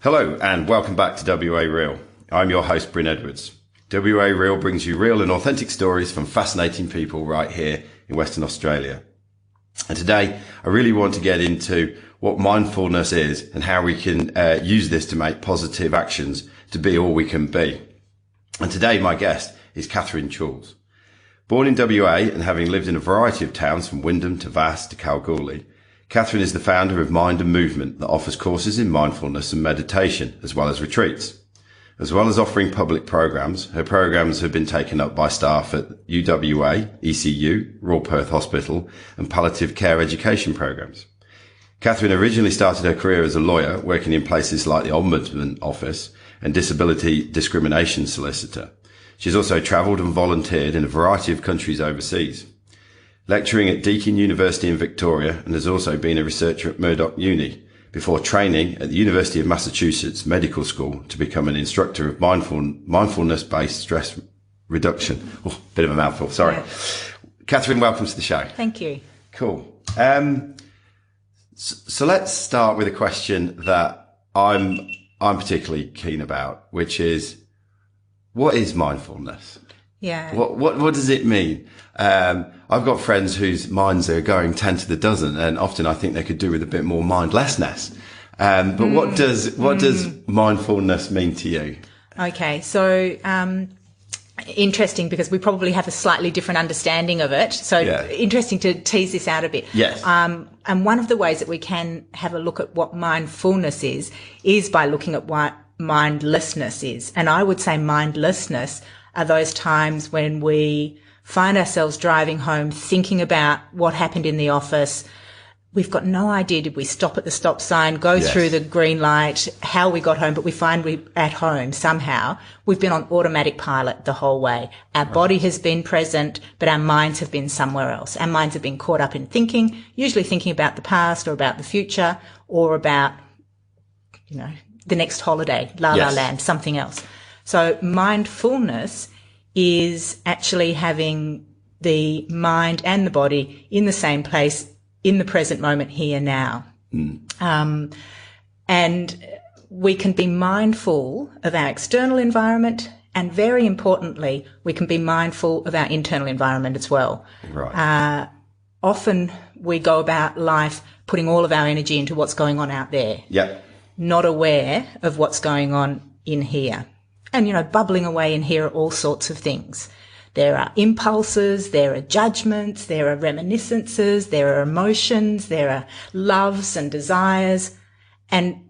Hello and welcome back to WA Real. I'm your host, Bryn. WA Real brings you real and authentic stories from fascinating people right here in Western Australia. And today I really want to get into what mindfulness is and how we can use this to make positive actions to be all we can be. And today my guest is Kathryn Choules. Born in WA and having lived in a variety of towns from Wyndham to Vass to Kalgoorlie, Kathryn is the founder of Mind and Movement that offers courses in mindfulness and meditation, as well as retreats. As well as offering public programs, her programs have been taken up by staff at UWA, ECU, Royal Perth Hospital, and palliative care education programs. Kathryn originally started her career as a lawyer, working in places like the Ombudsman Office and Disability Discrimination Solicitor. She's also travelled and volunteered in a variety of countries overseas, lecturing at Deakin University in Victoria, and has also been a researcher at Murdoch Uni, before training at the University of Massachusetts Medical School to become an instructor of mindfulness-based stress reduction. Oh, bit of a mouthful, sorry. Yeah. Kathryn, welcome to the show. Thank you. Cool. So let's start with a question that I'm particularly keen about, which is, what is mindfulness? Yeah. What does it mean? I've got friends whose minds are going 10 to the dozen, and often I think they could do with a bit more mindlessness. But what does mindfulness mean to you? Okay. So, interesting, because we probably have a slightly different understanding of it. So interesting to tease this out a bit. Yes. And one of the ways that we can have a look at what mindfulness is by looking at what mindlessness is. And I would say mindlessness are those times when we find ourselves driving home thinking about what happened in the office. We've got no idea, did we stop at the stop sign, go through the green light, how we got home, but we find we're at home somehow. We've been on automatic pilot the whole way. Our body has been present, but our minds have been somewhere else. Our minds have been caught up in thinking, usually thinking about the past or about the future or about, the next holiday, La Land, something else. So mindfulness is actually having the mind and the body in the same place in the present moment, here, now. And we can be mindful of our external environment, and very importantly, we can be mindful of our internal environment as well. Right. Often we go about life putting all of our energy into what's going on out there. Yep. Not aware of what's going on in here. And, bubbling away in here are all sorts of things. There are impulses, there are judgments, there are reminiscences, there are emotions, there are loves and desires. And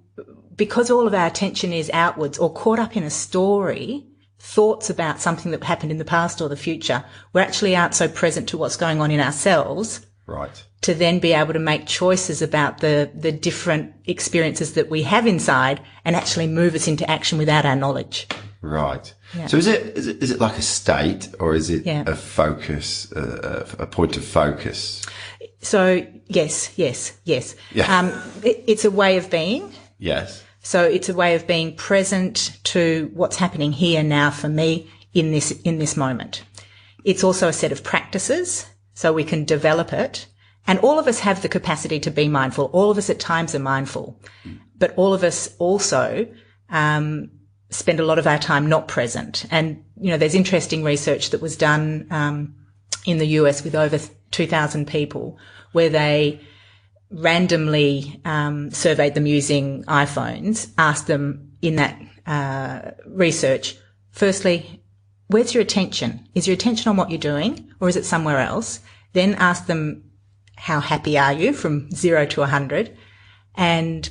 because all of our attention is outwards or caught up in a story, thoughts about something that happened in the past or the future, we actually aren't so present to what's going on in ourselves. Right. To then be able to make choices about the different experiences that we have inside and actually move us into action without our knowledge. Right. Yeah. So is it like a state, or is it a focus, a point of focus? So yes. Yeah. It's a way of being. Yes. So it's a way of being present to what's happening here now for me in this moment. It's also a set of practices, so we can develop it. And all of us have the capacity to be mindful. All of us at times are mindful, but all of us also spend a lot of our time not present. And, there's interesting research that was done in the US with over 2,000 people, where they randomly surveyed them using iPhones, asked them in that research, firstly, where's your attention? Is your attention on what you're doing, or is it somewhere else? Then ask them, how happy are you, from 0 to 100, and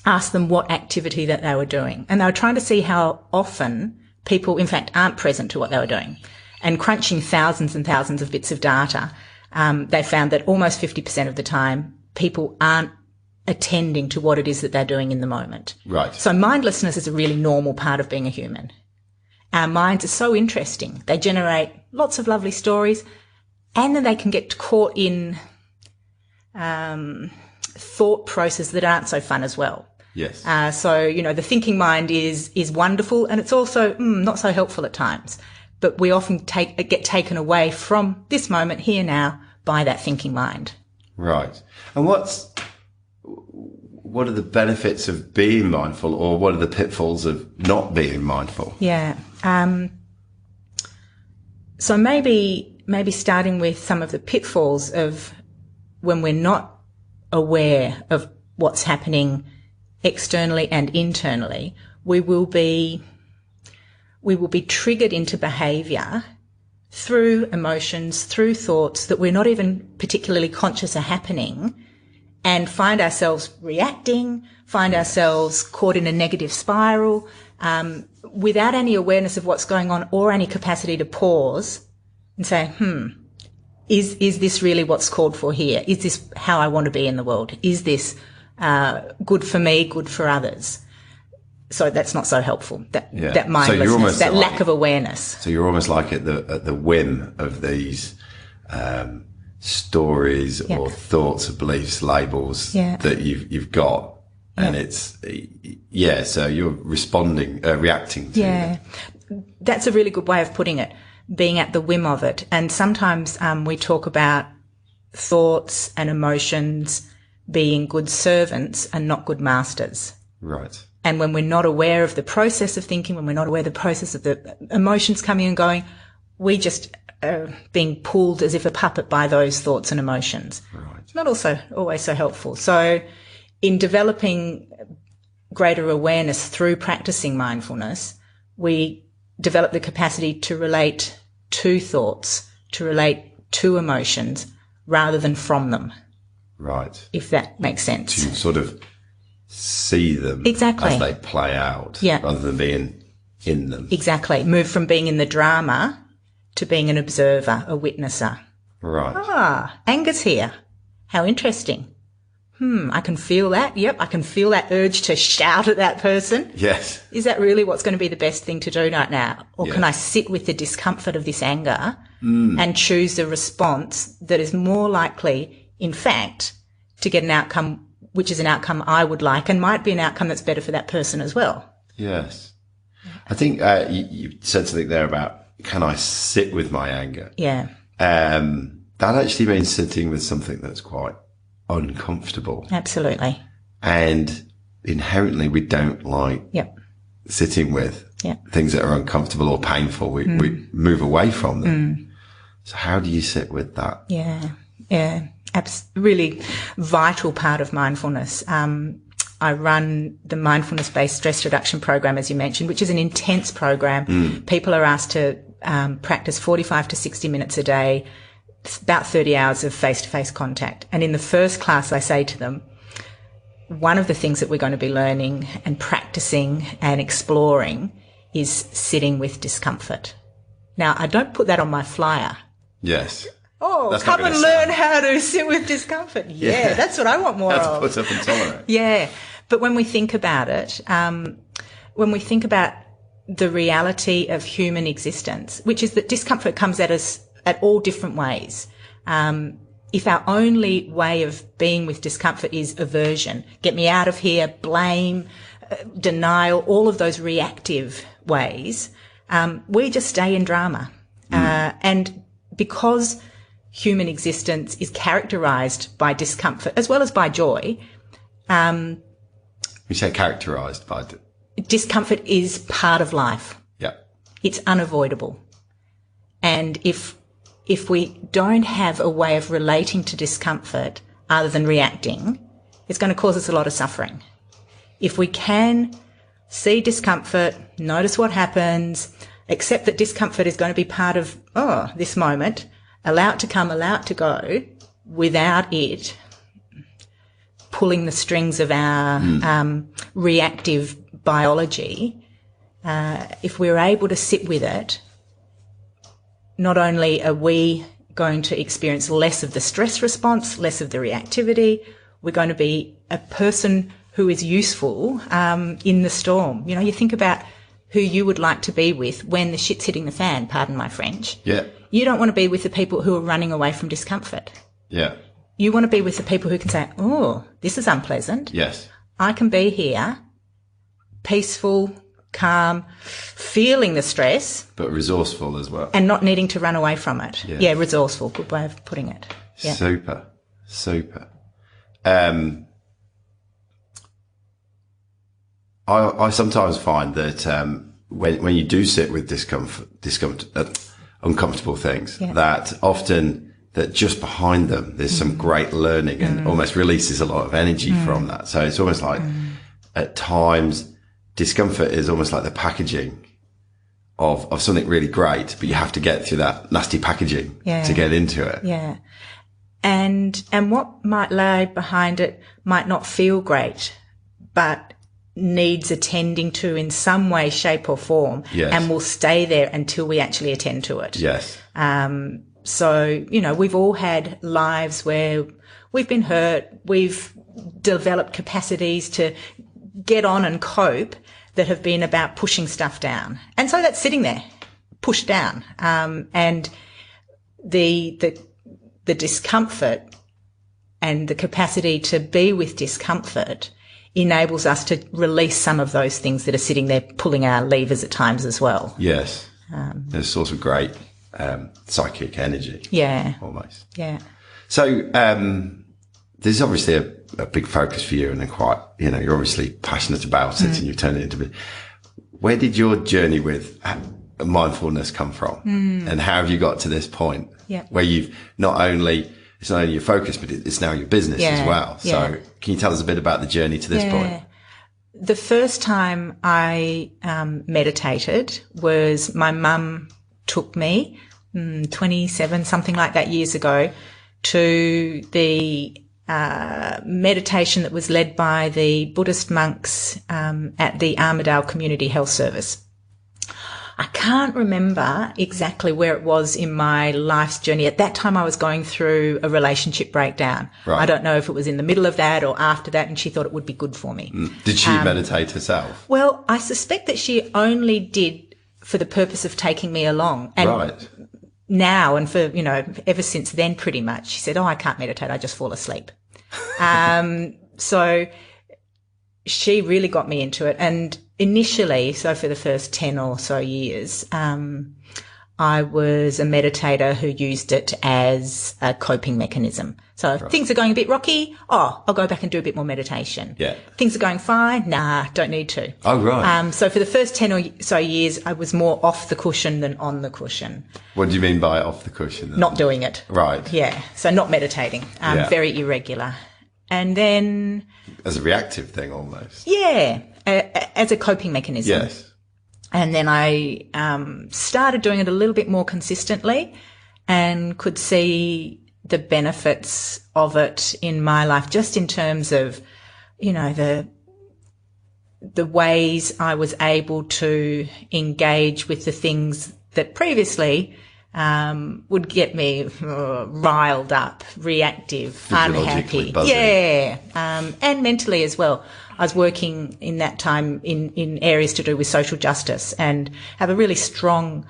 ask them what activity that they were doing. And they were trying to see how often people, in fact, aren't present to what they were doing. And crunching thousands and thousands of bits of data, they found that almost 50% of the time people aren't attending to what it is that they're doing in the moment. Right. So mindlessness is a really normal part of being a human. Our minds are so interesting. They generate lots of lovely stories, and then they can get caught in thought processes that aren't so fun as well. Yes. So, the thinking mind is wonderful, and it's also not so helpful at times. But we often get taken away from this moment here now by that thinking mind. Right. And what are the benefits of being mindful, or what are the pitfalls of not being mindful? Yeah. So maybe starting with some of the pitfalls of when we're not aware of what's happening externally and internally, we will be triggered into behaviour through emotions, through thoughts that we're not even particularly conscious are happening, and find ourselves reacting, find ourselves caught in a negative spiral, without any awareness of what's going on or any capacity to pause and say, is this really what's called for here? Is this how I want to be in the world? Is this good for me, good for others? So that's not so helpful, that mindlessness, that lack of awareness. So you're almost like at the whim of these stories or thoughts or beliefs, labels that you've got. And it's, so you're reacting to them. That's a really good way of putting it, being at the whim of it. And sometimes we talk about thoughts and emotions being good servants and not good masters. Right. And when we're not aware of the process of thinking, when we're not aware of the process of the emotions coming and going, we just are being pulled as if a puppet by those thoughts and emotions. Right. It's not also always so helpful. So in developing greater awareness through practicing mindfulness, we develop the capacity to relate to thoughts, to relate to emotions rather than from them. Right. If that makes sense. To sort of see them exactly as they play out rather than being in them. Exactly. Move from being in the drama to being an observer, a witnesser. Right. Anger's here. How interesting. I can feel that. Yep, I can feel that urge to shout at that person. Yes. Is that really what's going to be the best thing to do right now? Or can I sit with the discomfort of this anger and choose a response that is more likely, in fact, to get an outcome which is an outcome I would like and might be an outcome that's better for that person as well. Yes. I think you said something there about, can I sit with my anger? Yeah. That actually means sitting with something that's quite uncomfortable. Absolutely. And inherently we don't like sitting with things that are uncomfortable or painful. We move away from them. So how do you sit with that? Yeah. Really vital part of mindfulness. I run the mindfulness-based stress reduction program, as you mentioned, which is an intense program. People are asked to practice 45 to 60 minutes a day, about 30 hours of face-to-face contact. And in the first class, I say to them, one of the things that we're going to be learning and practicing and exploring is sitting with discomfort. Now, I don't put that on my flyer. Yes. Oh, that's come and learn how to sit with discomfort. Yeah, that's what I want more how of. to put up and tolerate. Yeah. But when we think about it, when we think about the reality of human existence, which is that discomfort comes at us at all different ways. If our only way of being with discomfort is aversion, get me out of here, blame, denial, all of those reactive ways, we just stay in drama. And because human existence is characterised by discomfort as well as by joy. You say characterised by... Discomfort is part of life. Yeah. It's unavoidable. And if we don't have a way of relating to discomfort other than reacting, it's going to cause us a lot of suffering. If we can see discomfort, notice what happens, accept that discomfort is going to be part of, this moment, allow it to come, allow it to go, without it pulling the strings of our reactive biology. If we're able to sit with it, not only are we going to experience less of the stress response, less of the reactivity, we're going to be a person who is useful in the storm. You know, you think about who you would like to be with when the shit's hitting the fan, pardon my French. Yeah. You don't want to be with the people who are running away from discomfort. Yeah. You want to be with the people who can say, this is unpleasant. Yes. I can be here, peaceful, calm, feeling the stress. But resourceful as well. And not needing to run away from it. Yes. Yeah, resourceful. Good way of putting it. Yeah. Super. I sometimes find that when you do sit with uncomfortable things, that often that just behind them there's some great learning and almost releases a lot of energy from that. So it's almost like at times discomfort is almost like the packaging of something really great, but you have to get through that nasty packaging to get into it. Yeah. And what might lie behind it might not feel great, but needs attending to in some way, shape or form, and will stay there until we actually attend to it. Yes. So, we've all had lives where we've been hurt, we've developed capacities to get on and cope that have been about pushing stuff down. And so that's sitting there, pushed down. And the discomfort and the capacity to be with discomfort enables us to release some of those things that are sitting there pulling our levers at times as well. Yes. There's a source of great psychic energy. Yeah. Almost. Yeah. So there's obviously a big focus for you and you're obviously passionate about it and you've turned it into where did your journey with mindfulness come from and how have you got to this point where you've it's not only your focus, but it's now your business as well. So can you tell us a bit about the journey to this point? The first time I meditated was my mum took me 27, something like that years ago to the meditation that was led by the Buddhist monks at the Armidale Community Health Service. I can't remember exactly where it was in my life's journey. At that time, I was going through a relationship breakdown. Right. I don't know if it was in the middle of that or after that, and she thought it would be good for me. Did she meditate herself? Well, I suspect that she only did for the purpose of taking me along. And now and for, ever since then pretty much, she said, I can't meditate, I just fall asleep. So she really got me into it. And initially, so for the first 10 or so years, I was a meditator who used it as a coping mechanism. So things are going a bit rocky. I'll go back and do a bit more meditation. Yeah. Things are going fine. Nah, don't need to. Oh, right. So for the first 10 or so years, I was more off the cushion than on the cushion. What do you mean by off the cushion? Not doing it. Right. Yeah. So not meditating. Very irregular. And then... As a reactive thing almost. Yeah. As a coping mechanism. Yes. And then I started doing it a little bit more consistently and could see the benefits of it in my life, just in terms of, the ways I was able to engage with the things that previously would get me riled up, reactive, unhappy. Buzzing. Yeah. And mentally as well. I was working in that time in areas to do with social justice and have a really strong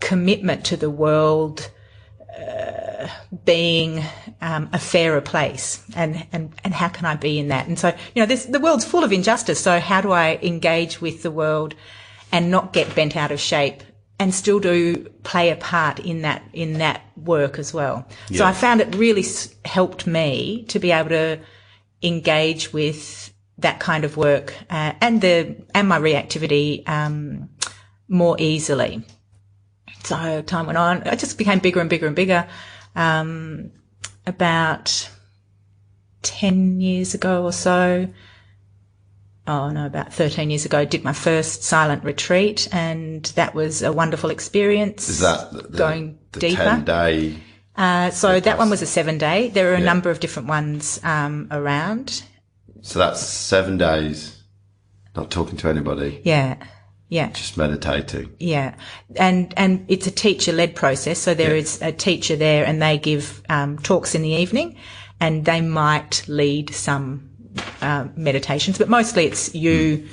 commitment to the world being a fairer place and how can I be in that? And so, the world's full of injustice. So how do I engage with the world and not get bent out of shape and still do play a part in that work as well? Yeah. So I found it really helped me to be able to engage with that kind of work and my reactivity more easily. So time went on. I just became bigger and bigger and bigger. About 10 years ago or so, about 13 years ago, I did my first silent retreat, and that was a wonderful experience. Is that going the deeper? 10-day? So that one was a 7-day. There are a number of different ones around. So that's 7 days, not talking to anybody. Yeah. Yeah. Just meditating. Yeah. And it's a teacher-led process. So there is a teacher there and they give talks in the evening and they might lead some meditations, but mostly it's you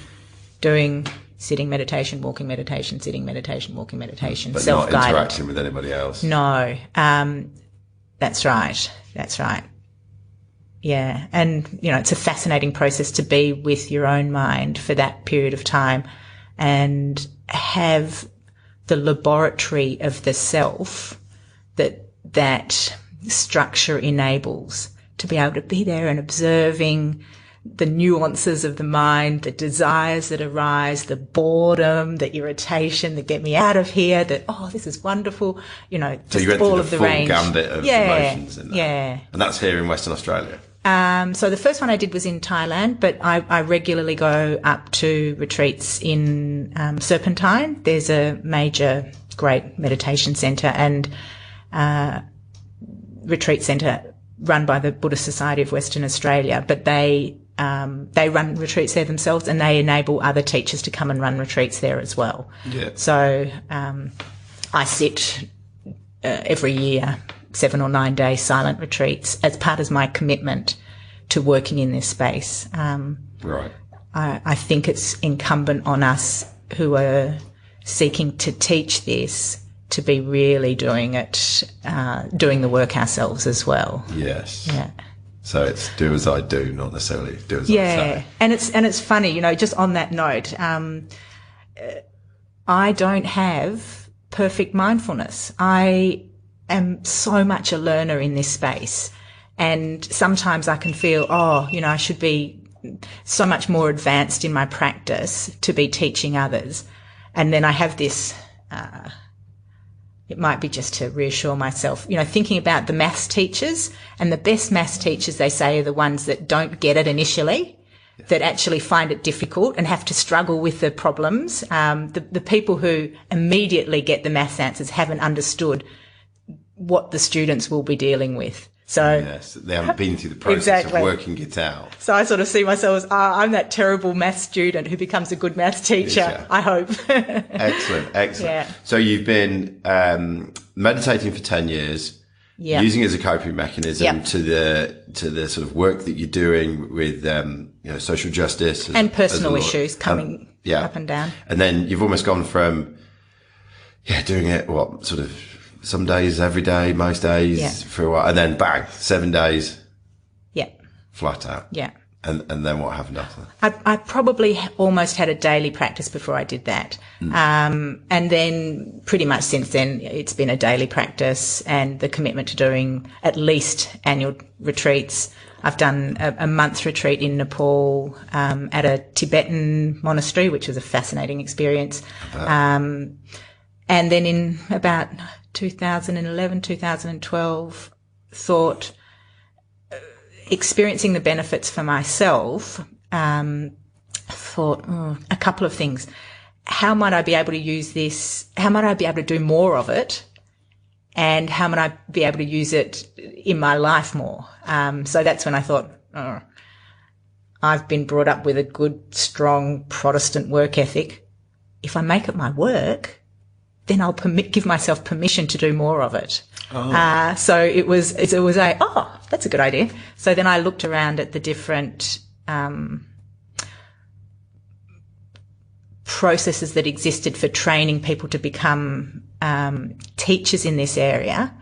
doing sitting meditation, walking meditation, sitting meditation, walking meditation, but self-guided. Not interacting with anybody else. No. That's right. That's right. Yeah. And, it's a fascinating process to be with your own mind for that period of time and have the laboratory of the self that structure enables, to be able to be there and observing the nuances of the mind, the desires that arise, the boredom, the irritation that get me out of here, that, oh, this is wonderful, you know, so just you went all through of the full range. gambit of emotions in that. Yeah. And that's here in Western Australia. So the first one I did was in Thailand, but I regularly go up to retreats in Serpentine. There's a major, great meditation centre and retreat centre run by the Buddhist Society of Western Australia, but they run retreats there themselves, and they enable other teachers to come and run retreats there as well. Yeah. So I sit every year 7 or 9 day silent retreats as part of my commitment to working in this space. Right. I think it's incumbent on us who are seeking to teach this to be really doing it, doing the work ourselves as well. Yes. Yeah. So it's do as I do, not necessarily do as I say. And it's funny, you know, just on that note, I don't have perfect mindfulness. I am so much a learner in this space, and sometimes I can feel, oh, you know, I should be so much more advanced in my practice to be teaching others. And then I have this, it might be just to reassure myself, you know, thinking about the maths teachers, and the best maths teachers, they say, are the ones that don't get it initially, that actually find it difficult and have to struggle with the problems. The people who immediately get the maths answers haven't understood what the students will be dealing with. So yes, they haven't been through the process of working it out. So I sort of see myself as, I'm that terrible maths student who becomes a good maths teacher, I hope. Excellent. Yeah. So you've been meditating for 10 years, using it as a coping mechanism to the sort of work that you're doing with you know, social justice and personal issues coming up and down. And then you've almost gone from doing it sort of some days, every day, most days for a while, and then bang, 7 days. Yeah. Flat out. Yeah. And then what happened after that? I probably almost had a daily practice before I did that. And then pretty much since then, it's been a daily practice and the commitment to doing at least annual retreats. I've done a month retreat in Nepal, at a Tibetan monastery, which was a fascinating experience. And then in about 2011, 2012, thought, experiencing the benefits for myself, thought a couple of things. How might I be able to use this? How might I be able to do more of it? And how might I be able to use it in my life more? So that's when I thought, I've been brought up with a good, strong Protestant work ethic. If I make it my work, then I'll give myself permission to do more of it. So it was that's a good idea. So then I looked around at the different processes that existed for training people to become teachers in this area,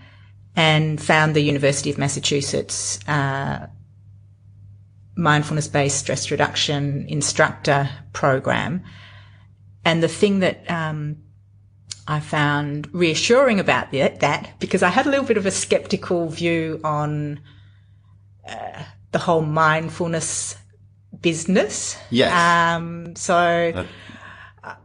and found the University of Massachusetts mindfulness-based stress reduction instructor program. And the thing that I found reassuring about that, because I had a little bit of a skeptical view on the whole mindfulness business. Yes. So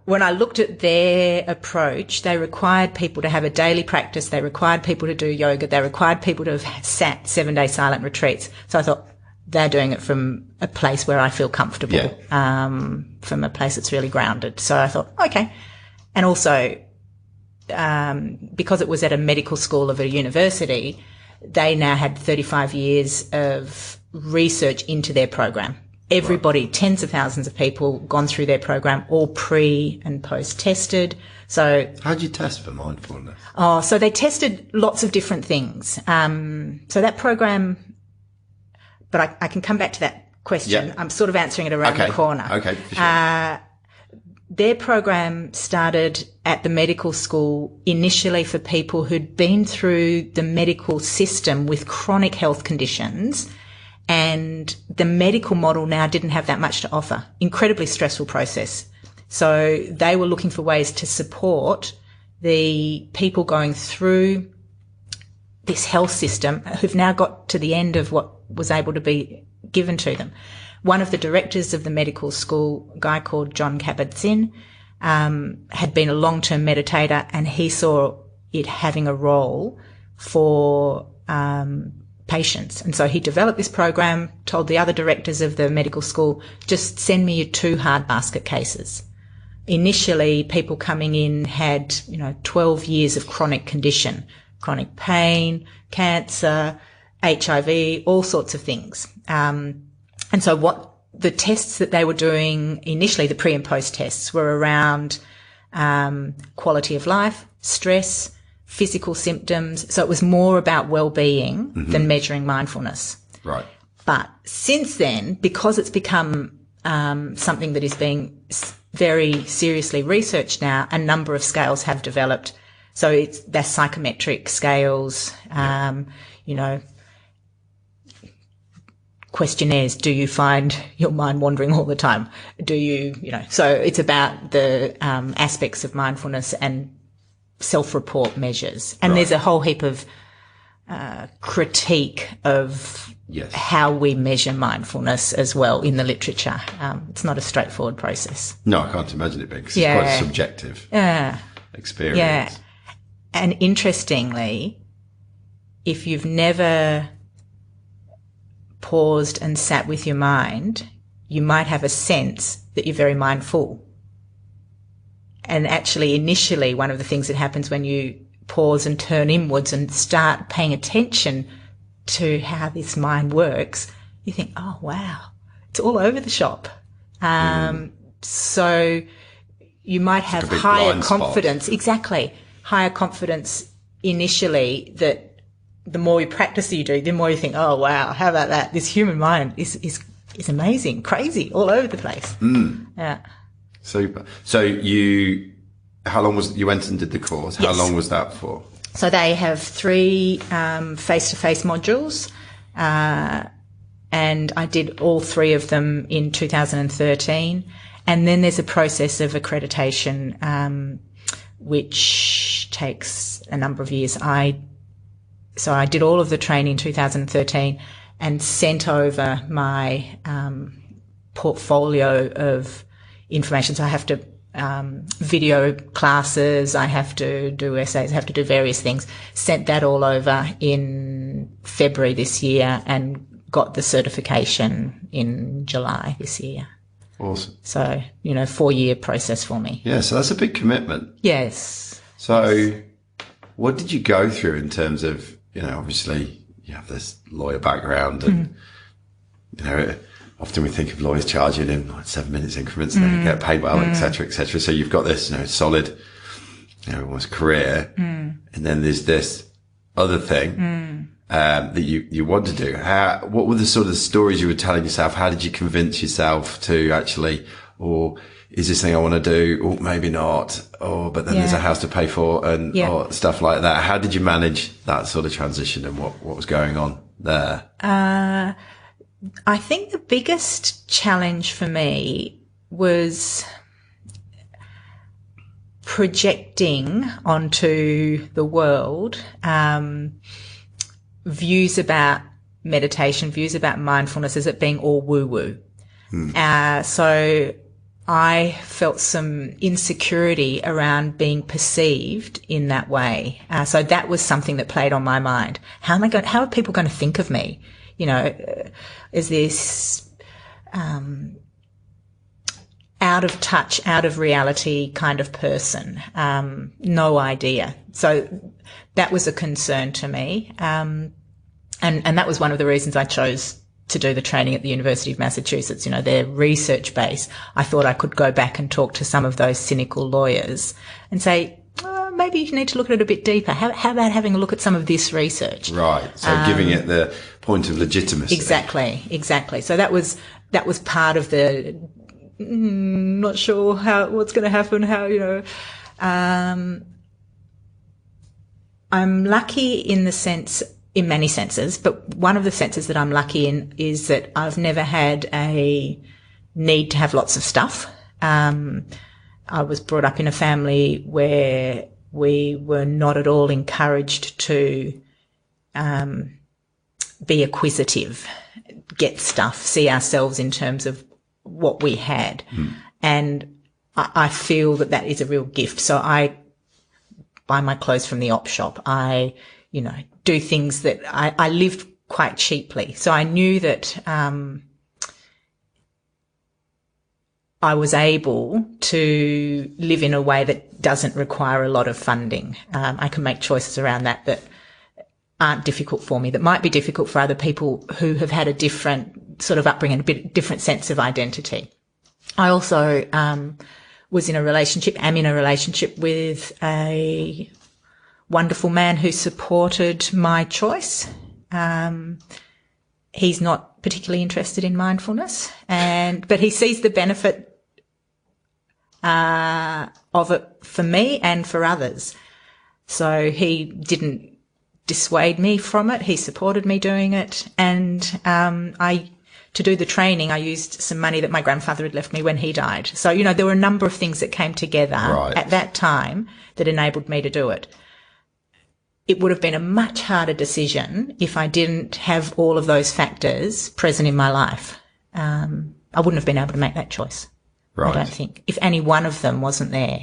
when I looked at their approach, they required people to have a daily practice. They required people to do yoga. They required people to have sat 7 day silent retreats. So I thought, they're doing it from a place where I feel comfortable, from a place that's really grounded. So I thought, okay. And also, because it was at a medical school of a university, they now had 35 years of research into their program. Everybody, tens of thousands of people gone through their program, all pre and post tested. So how did you test for mindfulness? So they tested lots of different things. So that program, but I can come back to that question. Yeah. I'm sort of answering it around the corner. Okay, for sure. Their program started at the medical school initially for people who'd been through the medical system with chronic health conditions, and the medical model now didn't have that much to offer. Incredibly stressful process. So they were looking for ways to support the people going through this health system who've now got to the end of what was able to be given to them. one of the directors of the medical school, a guy called John Kabat-Zinn, had been a long-term meditator, and he saw it having a role for patients. And so he developed this program, told the other directors of the medical school, just send me your 2 hard basket cases. Initially, people coming in had, 12 years of chronic condition, chronic pain, cancer, HIV, all sorts of things. And so what the tests that they were doing initially, the pre and post tests, were around quality of life, stress, physical symptoms. So it was more about well-being than measuring mindfulness. Right. But since then, because it's become something that is being very seriously researched now, a number of scales have developed. So they're psychometric scales, questionnaires. Do you find your mind wandering all the time? Do you, so it's about the aspects of mindfulness and self-report measures. And there's a whole heap of critique of how we measure mindfulness as well in the literature. It's not a straightforward process. No, I can't imagine it being, because it's quite a subjective experience. Yeah. And interestingly, if you've never paused and sat with your mind, you might have a sense that you're very mindful. And actually, initially, one of the things that happens when you pause and turn inwards and start paying attention to how this mind works, you think, oh, wow, it's all over the shop. So you might have higher confidence. Exactly. Higher confidence initially, that the more you practice you do, the more you think, oh, wow, how about that? This human mind is amazing, crazy, all over the place. Yeah. Super. So how long you went and did the course? How long was that for? So they have 3 face-to-face modules, and I did all 3 of them in 2013. And then there's a process of accreditation, which takes a number of years. So I did all of the training in 2013 and sent over my portfolio of information. So I have to video classes, I have to do essays, I have to do various things. Sent that all over in February this year and got the certification in July this year. Awesome. So, 4-year process for me. Yeah, so that's a big commitment. Yes. So what did you go through in terms of, obviously you have this lawyer background and, often we think of lawyers charging in 7 minutes increments and they get paid well, et cetera, et cetera. So you've got this, solid, almost career. And then there's this other thing, that you want to do. What were the sort of stories you were telling yourself? How did you convince yourself to actually, or is this thing I want to do? Or maybe not. But then there's a house to pay for and or stuff like that. How did you manage that sort of transition and what was going on there? I think the biggest challenge for me was projecting onto the world views about meditation, views about mindfulness as it being all woo-woo. So I felt some insecurity around being perceived in that way. So that was something that played on my mind. How are people going to think of me? Is this out of touch, out of reality kind of person? No idea. So that was a concern to me. And that was one of the reasons I chose to do the training at the University of Massachusetts. Their research base. I thought I could go back and talk to some of those cynical lawyers and say, maybe you need to look at it a bit deeper. How about having a look at some of this research? Right. So giving it the point of legitimacy. Exactly. So that was part of the not sure what's going to happen. I'm lucky in many senses, but one of the senses that I'm lucky in is that I've never had a need to have lots of stuff. I was brought up in a family where we were not at all encouraged to be acquisitive, get stuff, see ourselves in terms of what we had. And I feel that is a real gift. So I buy my clothes from the op shop. I, do things that I lived quite cheaply. So I knew that, I was able to live in a way that doesn't require a lot of funding. I can make choices around that aren't difficult for me, that might be difficult for other people who have had a different sort of upbringing, a bit different sense of identity. I also am in a relationship with a wonderful man who supported my choice. He's not particularly interested in mindfulness, but he sees the benefit of it for me and for others. So he didn't dissuade me from it. He supported me doing it. And to do the training, I used some money that my grandfather had left me when he died. So, there were a number of things that came together at that time that enabled me to do it. It would have been a much harder decision if I didn't have all of those factors present in my life. I wouldn't have been able to make that choice. Right. I don't think. If any one of them wasn't there.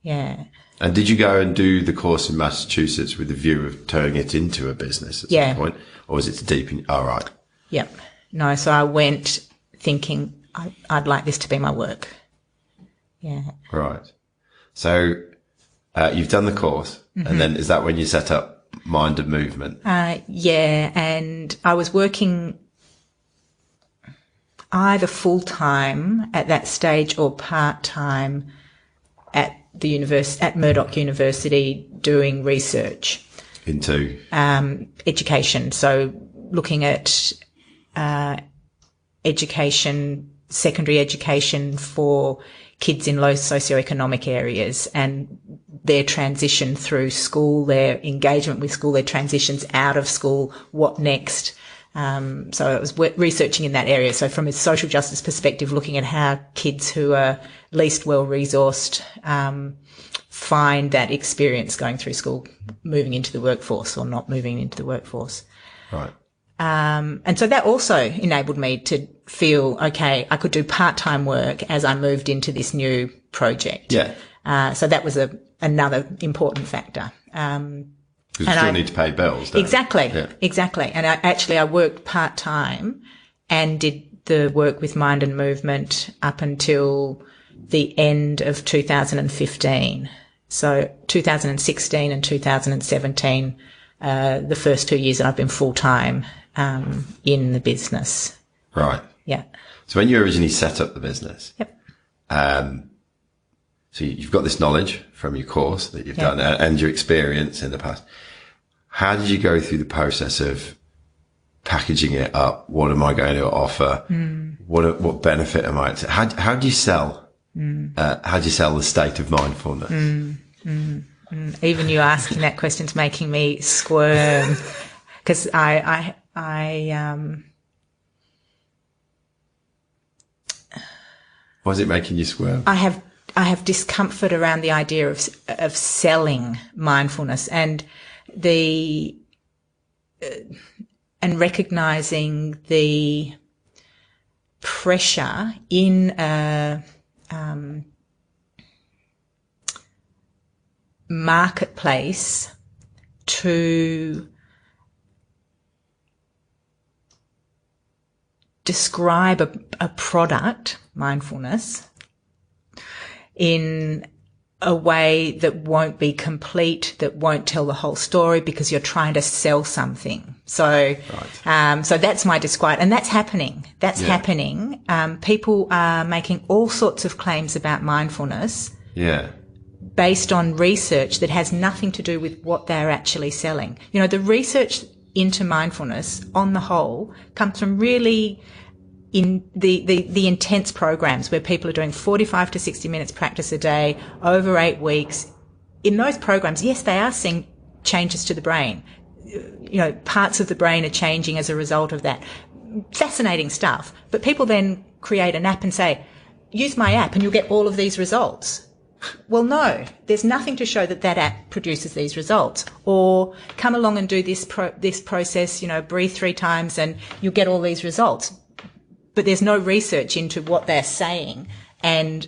Yeah. And did you go and do the course in Massachusetts with the view of turning it into a business at some point? Or was it to deepen? Oh, right. Yep. No, so I went thinking I'd like this to be my work. Yeah. Right. So you've done the course, and then is that when you set up Mind and Movement? Yeah, and I was working either full-time at that stage or part-time at Murdoch University doing research. Into? Education. So looking at education, secondary education for kids in low socioeconomic areas and their transition through school, their engagement with school, their transitions out of school, what next. So I was researching in that area. So from a social justice perspective, looking at how kids who are least well-resourced find that experience going through school, moving into the workforce or not moving into the workforce. Right. And so that also enabled me to feel, okay, I could do part-time work as I moved into this new project. Yeah. So that was another important factor. Because you still need to pay bills, don't Exactly. you? Yeah. Exactly. And I worked part-time and did the work with Mind and Movement up until the end of 2015. So 2016 and 2017, the first 2 years that I've been full-time in the business. Right. Yeah. So when you originally set up the business, yep. So you've got this knowledge from your course that you've done and your experience in the past. How did you go through the process of packaging it up? What am I going to offer? What benefit am I? How do you sell? How do you sell the state of mindfulness? Even you asking that question's making me squirm because I Why is it making you squirm? I have discomfort around the idea of selling mindfulness and and recognizing the pressure in a marketplace to describe a product, mindfulness, in a way that won't be complete, that won't tell the whole story because you're trying to sell something. So, so that's my disquiet, and that's happening. That's happening. People are making all sorts of claims about mindfulness. Yeah. Based on research that has nothing to do with what they're actually selling. You know, the research into mindfulness on the whole comes from really in the intense programs where people are doing 45 to 60 minutes practice a day over 8 weeks. In those programs, yes, they are seeing changes to the brain. You know, parts of the brain are changing as a result of that. Fascinating stuff. But people then create an app and say, use my app and you'll get all of these results. Well, no, there's nothing to show that that app produces these results. Or come along and do this process, breathe 3 times and you'll get all these results. But there's no research into what they're saying and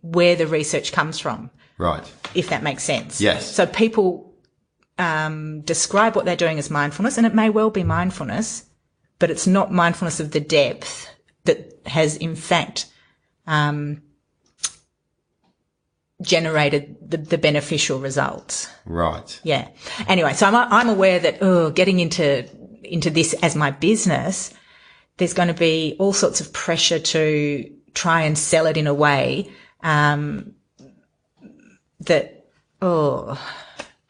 where the research comes from. Right. If that makes sense. Yes. So people describe what they're doing as mindfulness, and it may well be mindfulness, but it's not mindfulness of the depth that has in fact generated the beneficial results. Right. Yeah. Anyway, so I'm aware that getting into this as my business, there's going to be all sorts of pressure to try and sell it in a way that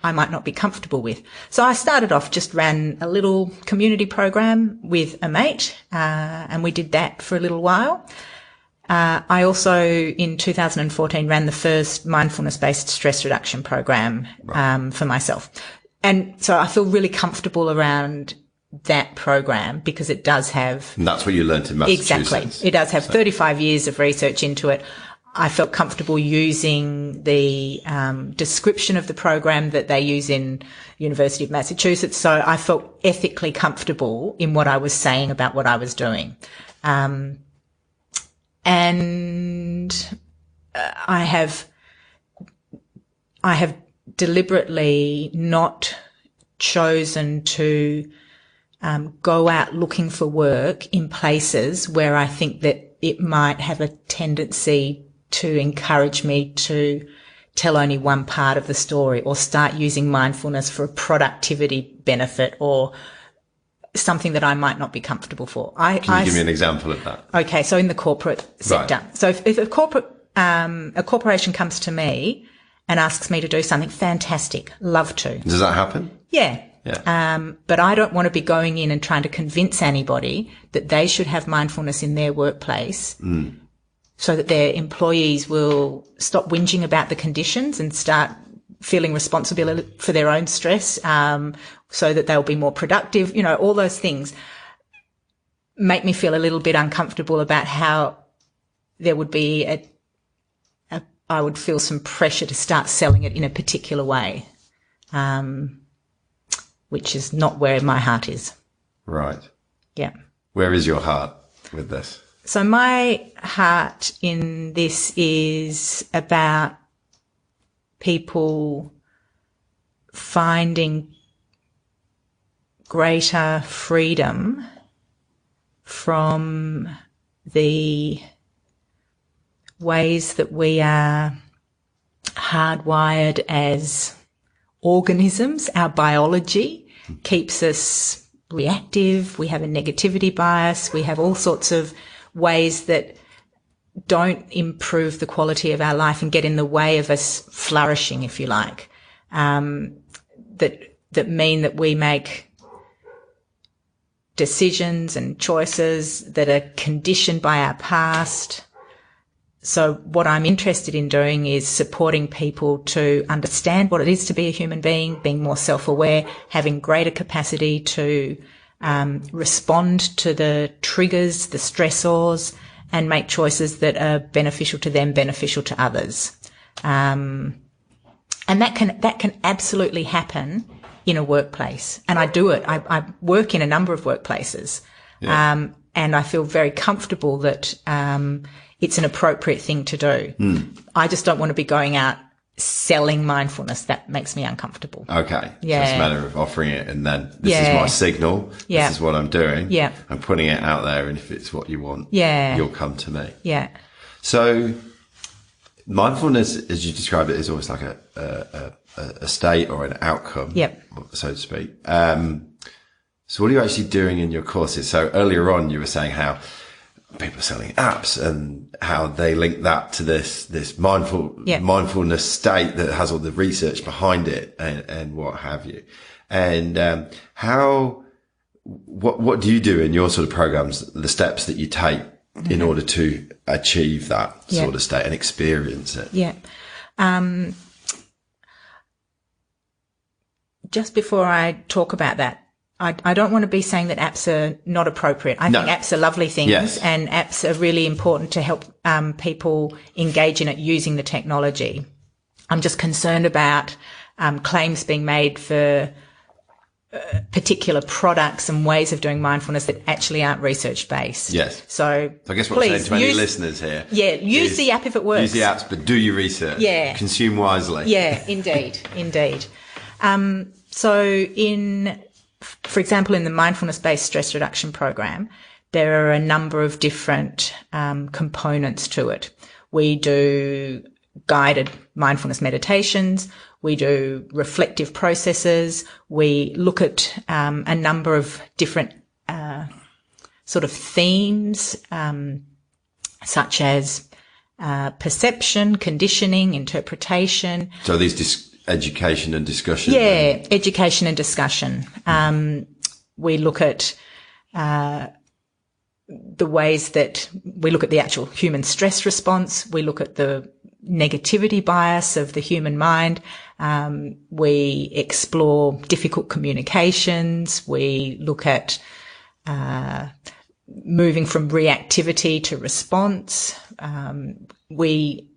I might not be comfortable with. So I started off, just ran a little community program with a mate, and we did that for a little while. I also, in 2014, ran the first mindfulness-based stress reduction program for myself. And so I feel really comfortable around that program because it does have... And that's what you learned in Massachusetts. Exactly. It does have 35 years of research into it. I felt comfortable using the description of the program that they use in University of Massachusetts. So I felt ethically comfortable in what I was saying about what I was doing. And I have deliberately not chosen to go out looking for work in places where I think that it might have a tendency to encourage me to tell only one part of the story or start using mindfulness for a productivity benefit or something that I might not be comfortable for. Can you give me an example of that? Okay, so in the corporate sector. Right. So if a corporation comes to me and asks me to do something, fantastic, love to. Does that happen? Yeah. Yeah. But I don't want to be going in and trying to convince anybody that they should have mindfulness in their workplace so that their employees will stop whinging about the conditions and start feeling responsibility for their own stress, so that they'll be more productive. All those things make me feel a little bit uncomfortable about how there would be I would feel some pressure to start selling it in a particular way, which is not where my heart is. Right. Yeah. Where is your heart with this? So my heart in this is about people finding greater freedom from the ways that we are hardwired as organisms. Our biology keeps us reactive. We have a negativity bias. We have all sorts of ways that don't improve the quality of our life and get in the way of us flourishing, if you like, that mean that we make decisions and choices that are conditioned by our past. So what I'm interested in doing is supporting people to understand what it is to be a human being, being more self-aware, having greater capacity to respond to the triggers, the stressors, and make choices that are beneficial to them, beneficial to others. And that can absolutely happen in a workplace. And I do it. I work in a number of workplaces. Yeah. And I feel very comfortable that it's an appropriate thing to do. I just don't want to be going out selling mindfulness. That makes me uncomfortable. Okay. Yeah. So it's a matter of offering it and then this is my signal. Yeah. This is what I'm doing. Yeah. I'm putting it out there, and if it's what you want, you'll come to me. Yeah. So mindfulness, as you describe it, is almost like a state or an outcome, so to speak. So what are you actually doing in your courses? So earlier on, you were saying how people are selling apps and how they link that to this mindfulness state that has all the research behind it and what have you. And what do you do in your sort of programs, the steps that you take in order to achieve that sort of state and experience it? Yeah. Just before I talk about that, I don't want to be saying that apps are not appropriate. I think apps are lovely things, and apps are really important to help people engage in it using the technology. I'm just concerned about claims being made for particular products and ways of doing mindfulness that actually aren't research based. Yes. So I guess what I'm saying to any listeners here. Yeah, use the app if it works. Use the apps, but do your research. Yeah. Consume wisely. Yeah, indeed. So for example, in the mindfulness-based stress reduction program, there are a number of different components to it. We do guided mindfulness meditations. We do reflective processes. We look at a number of different sort of themes, such as perception, conditioning, interpretation. So these education and discussion. Yeah, education and discussion. We look at the ways that we look at the actual human stress response. We look at the negativity bias of the human mind. We explore difficult communications. We look at moving from reactivity to response. We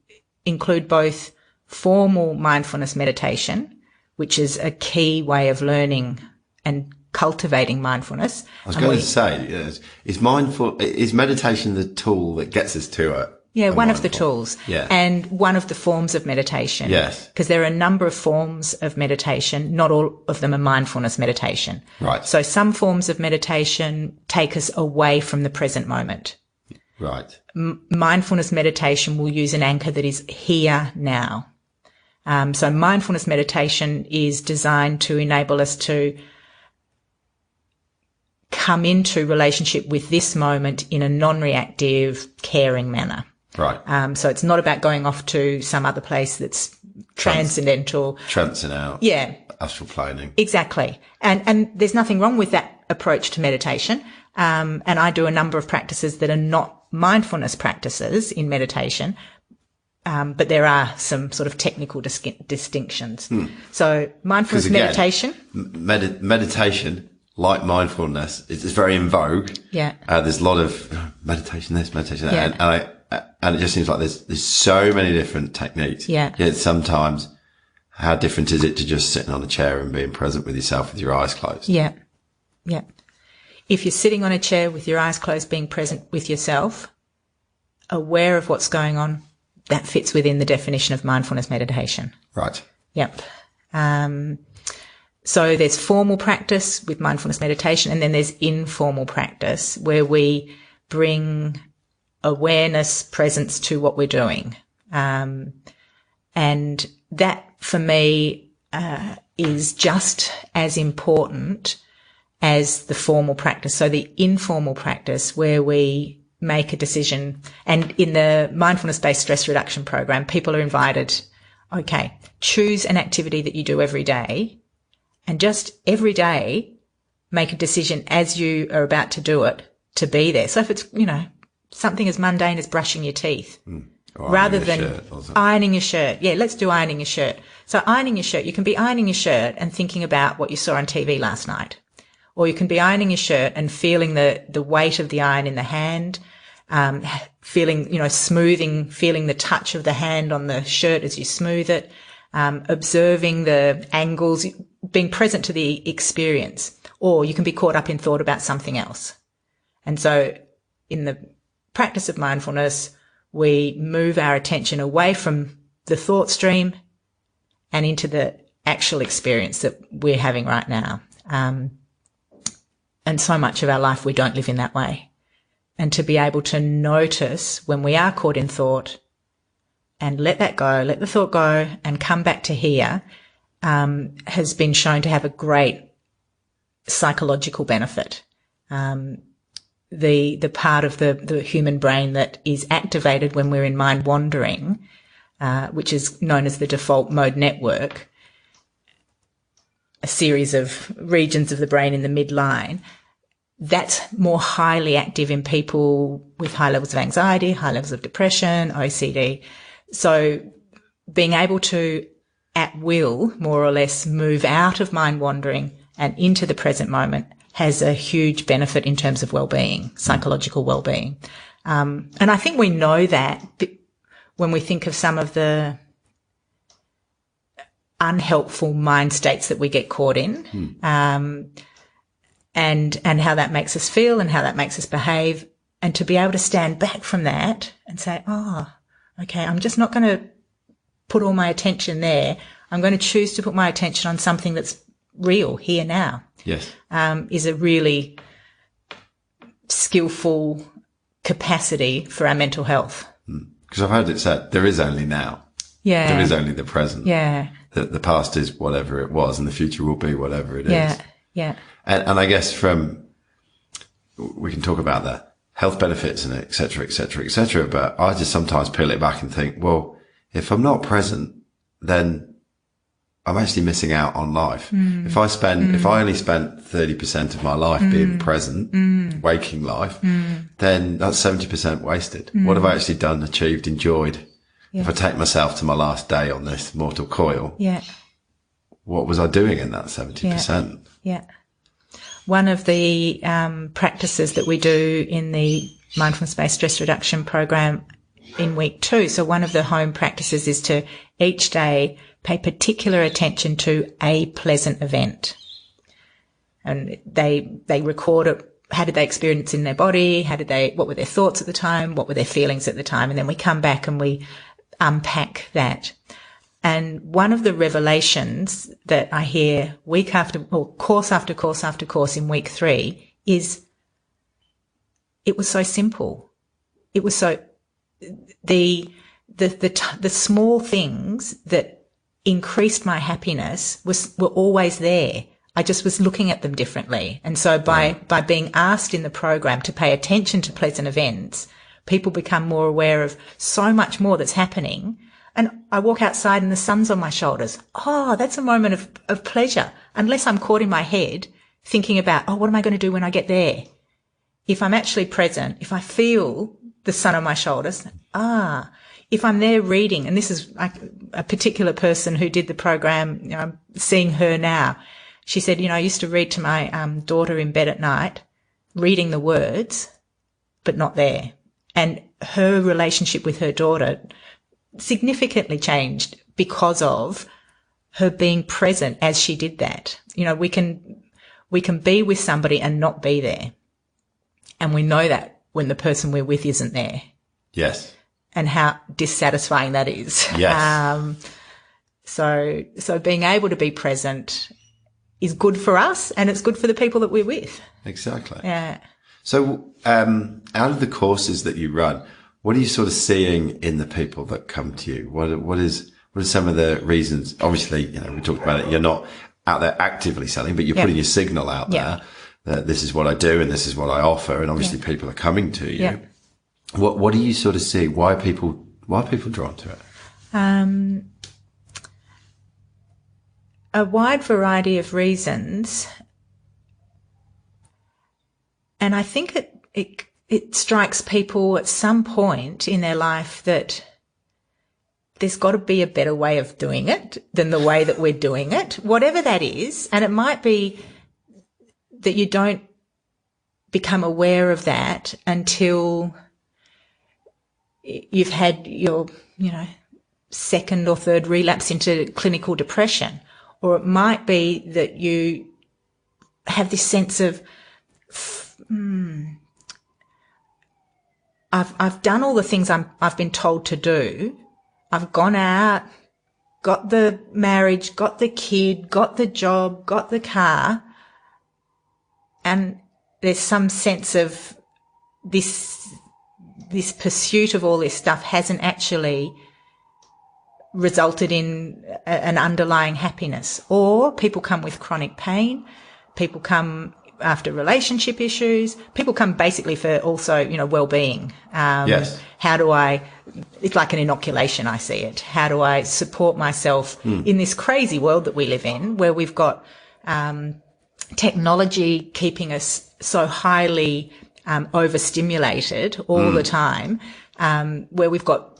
include both formal mindfulness meditation, which is a key way of learning and cultivating mindfulness. I was going to say, yes, is meditation the tool that gets us to it? Yeah, one of the tools. Yeah. And one of the forms of meditation. Yes. Because there are a number of forms of meditation. Not all of them are mindfulness meditation. Right. So some forms of meditation take us away from the present moment. Right. Mindfulness meditation will use an anchor that is here now. So mindfulness meditation is designed to enable us to come into relationship with this moment in a non-reactive, caring manner. Right. So it's not about going off to some other place that's transcendental. Trancing out. Yeah. Astral planing. Exactly. And there's nothing wrong with that approach to meditation. And I do a number of practices that are not mindfulness practices in meditation. But there are some sort of technical distinctions. So mindfulness meditation. Meditation, like mindfulness, is very in vogue. Yeah. There's a lot of meditation this, meditation that. Yeah. And it just seems like there's so many different techniques. Yeah. Yet sometimes, how different is it to just sitting on a chair and being present with yourself with your eyes closed? Yeah. Yeah. If you're sitting on a chair with your eyes closed, being present with yourself, aware of what's going on, that fits within the definition of mindfulness meditation. Right. Yep. So there's formal practice with mindfulness meditation, and then there's informal practice where we bring awareness, presence to what we're doing. And that for me is just as important as the formal practice. So the informal practice where we make a decision, and in the mindfulness-based stress reduction program, people are invited, okay, choose an activity that you do every day, and just every day make a decision as you are about to do it to be there. So if it's, something as mundane as brushing your teeth, rather than ironing your shirt. Yeah, let's do ironing your shirt. So ironing your shirt, you can be ironing your shirt and thinking about what you saw on TV last night. Or you can be ironing your shirt and feeling the weight of the iron in the hand, feeling, smoothing, feeling the touch of the hand on the shirt as you smooth it, observing the angles, being present to the experience. Or you can be caught up in thought about something else. And so in the practice of mindfulness, we move our attention away from the thought stream and into the actual experience that we're having right now. And so much of our life, we don't live in that way. And to be able to notice when we are caught in thought and let that go, let the thought go and come back to here, has been shown to have a great psychological benefit. The part of the human brain that is activated when we're in mind wandering, which is known as the default mode network, a series of regions of the brain in the midline, that's more highly active in people with high levels of anxiety, high levels of depression, OCD. So being able to, at will, more or less, move out of mind wandering and into the present moment has a huge benefit in terms of well-being, psychological well-being. And I think we know that when we think of some of the unhelpful mind states that we get caught in, and how that makes us feel and how that makes us behave. And to be able to stand back from that and say, oh, okay, I'm just not going to put all my attention there. I'm going to choose to put my attention on something that's real here now. Yes. Is a really skillful capacity for our mental health. Because I've heard it said, there is only now. Yeah. There is only the present. Yeah. The past is whatever it was and the future will be whatever it is. Yeah. Yeah. And I guess we can talk about the health benefits and et cetera, et cetera, et cetera. But I just sometimes peel it back and think, well, if I'm not present, then I'm actually missing out on life. If I only spent 30% of my life being present, waking life, then that's 70% wasted. What have I actually done, achieved, enjoyed? Yeah. If I take myself to my last day on this mortal coil, what was I doing in that 70%? Yeah. One of the practices that we do in the mindfulness-based stress reduction program in week 2, so one of the home practices is to each day pay particular attention to a pleasant event. And they record it. How did they experience in their body? What were their thoughts at the time? What were their feelings at the time? And then we come back and we unpack that. And one of the revelations that I hear course after course after course in week 3 is it was so simple. It was so, the small things that increased my happiness were always there. I just was looking at them differently. And so by being asked in the program to pay attention to pleasant events, people become more aware of so much more that's happening. And I walk outside and the sun's on my shoulders. Oh, that's a moment of pleasure. Unless I'm caught in my head thinking about, what am I going to do when I get there? If I'm actually present, if I feel the sun on my shoulders, if I'm there reading, and this is a particular person who did the program, I'm seeing her now. She said, I used to read to my daughter in bed at night, reading the words, but not there. And her relationship with her daughter significantly changed because of her being present as she did that. We can be with somebody and not be there. And we know that when the person we're with isn't there. Yes. And how dissatisfying that is. Yes. So being able to be present is good for us and it's good for the people that we're with. Exactly. Yeah. So, out of the courses that you run, what are you sort of seeing in the people that come to you? What are some of the reasons? Obviously, we talked about it. You're not out there actively selling, but you're putting your signal out there that this is what I do and this is what I offer. And obviously people are coming to you. Yeah. What do you sort of see? Why are people drawn to it? A wide variety of reasons. And I think it strikes people at some point in their life that there's got to be a better way of doing it than the way that we're doing it, whatever that is. And it might be that you don't become aware of that until you've had your, second or third relapse into clinical depression. Or it might be that you have this sense of, I've done all the things I've been told to do. I've gone out, got the marriage, got the kid, got the job, got the car, and there's some sense of this pursuit of all this stuff hasn't actually resulted in an underlying happiness. Or people come with chronic pain, people come after relationship issues, people come basically for also, well-being. Yes. It's like an inoculation, I see it. How do I support myself in this crazy world that we live in, where we've got technology keeping us so highly overstimulated all the time, where we've got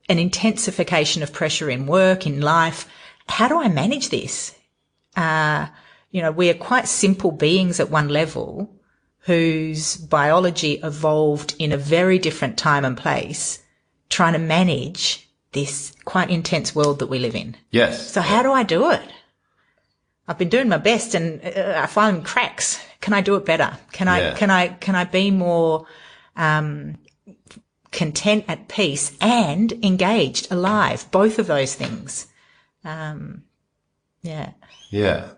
an intensification of pressure in work, in life. How do I manage this? We are quite simple beings at one level whose biology evolved in a very different time and place, trying to manage this quite intense world that we live in. Yes. So how do I do it? I've been doing my best and I find cracks. Can I do it better? Can I be more content, at peace, and engaged, alive? Both of those things. Yeah.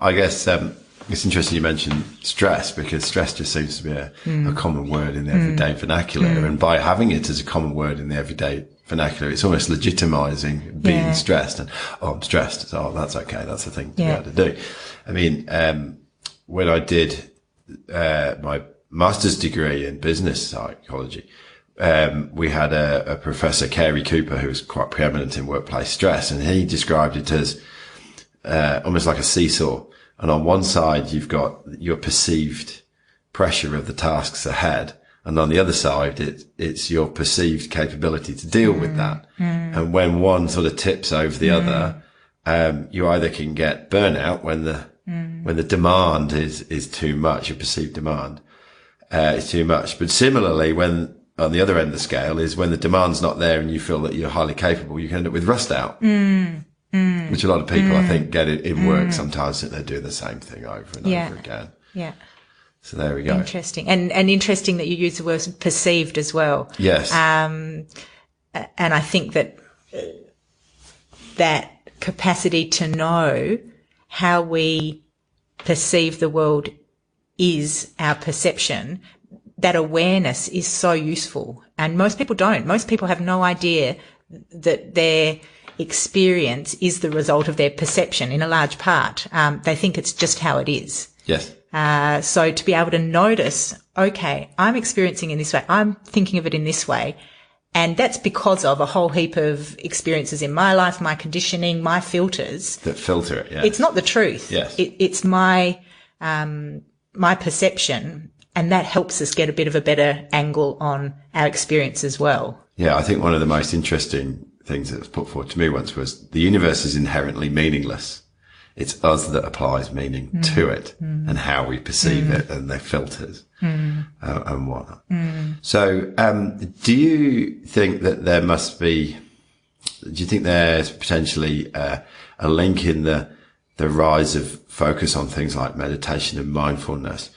I guess it's interesting you mentioned stress, because stress just seems to be a common word in the everyday vernacular, and by having it as a common word in the everyday vernacular, it's almost legitimizing being stressed. And I'm stressed, so that's okay, that's the thing to be able to do. I mean, when I did my master's degree in business psychology, we had a professor, Carey Cooper, who was quite preeminent in workplace stress, and he described it as almost like a seesaw. And on one side, you've got your perceived pressure of the tasks ahead. And on the other side, it's your perceived capability to deal with that. And when one sort of tips over the other, you either can get burnout when the demand is too much, your perceived demand, is too much. But similarly, when on the other end of the scale is when the demand's not there and you feel that you're highly capable, you can end up with rust out. Which a lot of people, I think, get it in work sometimes, that they're doing the same thing over and over again. Yeah. So there we go. Interesting. And interesting that you use the word perceived as well. Yes. And I think that that capacity to know how we perceive the world is our perception, that awareness is so useful. And most people don't. Most people have no idea that their experience is the result of their perception in a large part. They think it's just how it is. Yes. So to be able to notice, okay, I'm experiencing in this way, I'm thinking of it in this way, and that's because of a whole heap of experiences in my life, my conditioning, my filters. That filter it, yeah. It's not the truth. Yes. It's my perception, and that helps us get a bit of a better angle on our experience as well. Yeah, I think one of the most interesting things that was put forward to me once was the universe is inherently meaningless. It's us that applies meaning to it and how we perceive it and the filters and whatnot. So, do you think that do you think there's potentially a link in the rise of focus on things like meditation and mindfulness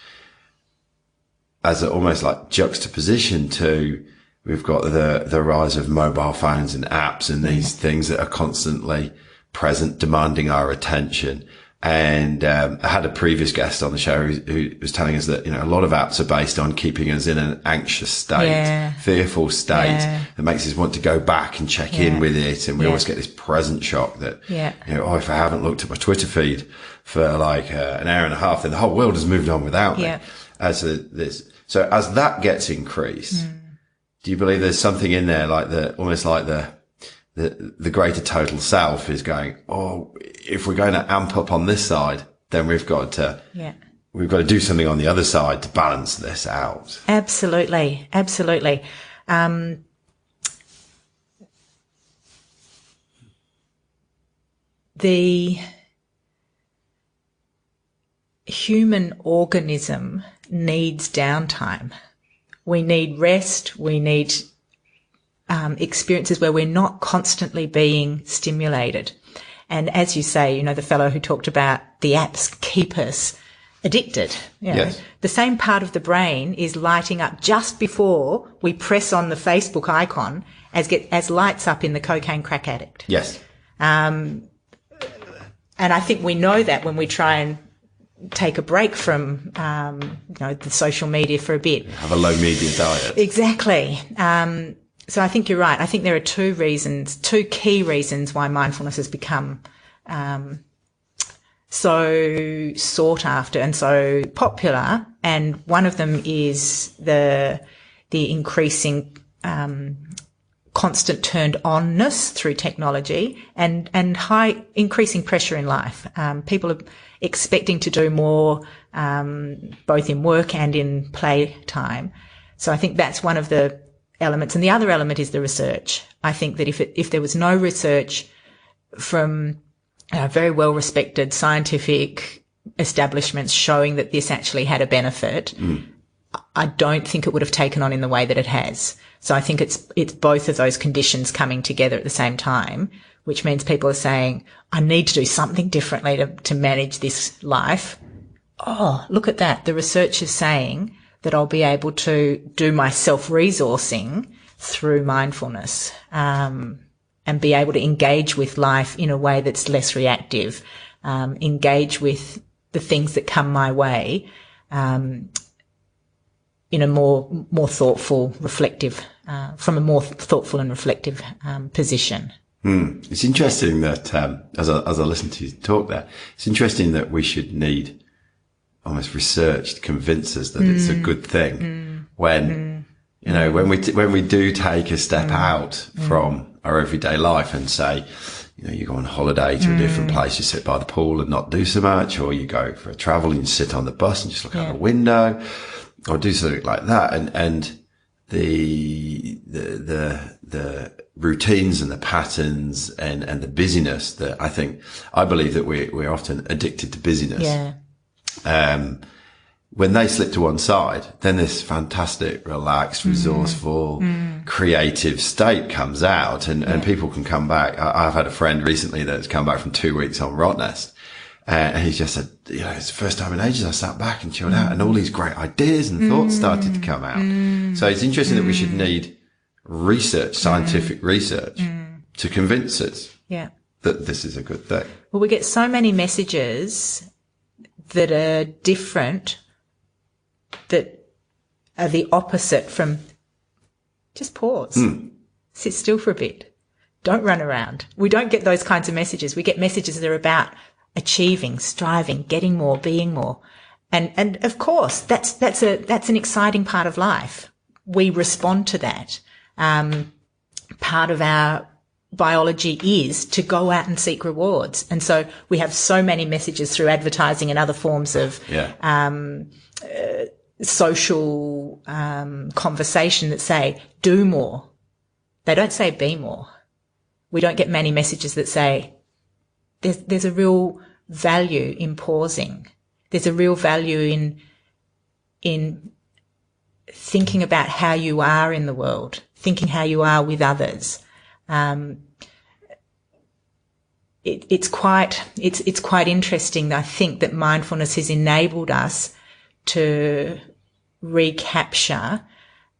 as almost like juxtaposition to, we've got the rise of mobile phones and apps and these things that are constantly present, demanding our attention. And I had a previous guest on the show who was telling us that, a lot of apps are based on keeping us in an anxious state, fearful state that makes us want to go back and check in with it. And we always get this present shock that, if I haven't looked at my Twitter feed for like an hour and a half, then the whole world has moved on without me. So as that gets increased, do you believe there's something in there like almost like the greater total self is going, if we're going to amp up on this side, then we've got to do something on the other side to balance this out. Absolutely. Absolutely. The human organism needs downtime. We need rest. We need experiences where we're not constantly being stimulated. And as you say, the fellow who talked about the apps keep us addicted. Yes. The same part of the brain is lighting up just before we press on the Facebook icon as lights up in the cocaine crack addict. Yes. And I think we know that when we try and take a break from, the social media for a bit. Have a low media diet. Exactly. So I think you're right. I think there are two key reasons why mindfulness has become so sought after and so popular. And one of them is the increasing constant turned onness through technology and high increasing pressure in life. People are expecting to do more both in work and in play time. So I think that's one of the elements. And the other element is the research. I think that if there was no research from very well respected scientific establishments showing that this actually had a benefit, I don't think it would have taken on in the way that it has. So I think it's both of those conditions coming together at the same time, which means people are saying, I need to do something differently to manage this life. Oh, look at that. The research is saying that I'll be able to do my self-resourcing through mindfulness, and be able to engage with life in a way that's less reactive, engage with the things that come my way, in a more thoughtful, reflective, from a more thoughtful and reflective position. It's interesting that as I listen to you talk there, it's interesting that we should need almost research to convince us that it's a good thing when you know when we do take a step out from our everyday life and say, you know, you go on holiday to a different place, you sit by the pool and not do so much, or you go for a travel and you sit on the bus and just look out the window, or do something like that, and the routines and the patterns and the busyness that I believe that we're often addicted to busyness. Yeah. When they slip to one side, then this fantastic, relaxed, resourceful, creative state comes out, and people can come back. I've had a friend recently that's come back from 2 weeks on Rottnest. And he just said, you know, it's the first time in ages I sat back and chilled out, and all these great ideas and thoughts started to come out. So it's interesting that we should need research, scientific research, to convince us that this is a good thing. Well, we get so many messages that are different, that are the opposite from just pause, sit still for a bit, don't run around. We don't get those kinds of messages. We get messages that are about achieving, striving, getting more, being more. And of course, that's an exciting part of life. We respond to that. Part of our biology is to go out and seek rewards. And so we have so many messages through advertising and other forms of, social, conversation that say, do more. They don't say be more. We don't get many messages that say, there's a real value in pausing. There's a real value in thinking about how you are in the world, thinking how you are with others. It's quite interesting. I think that mindfulness has enabled us to recapture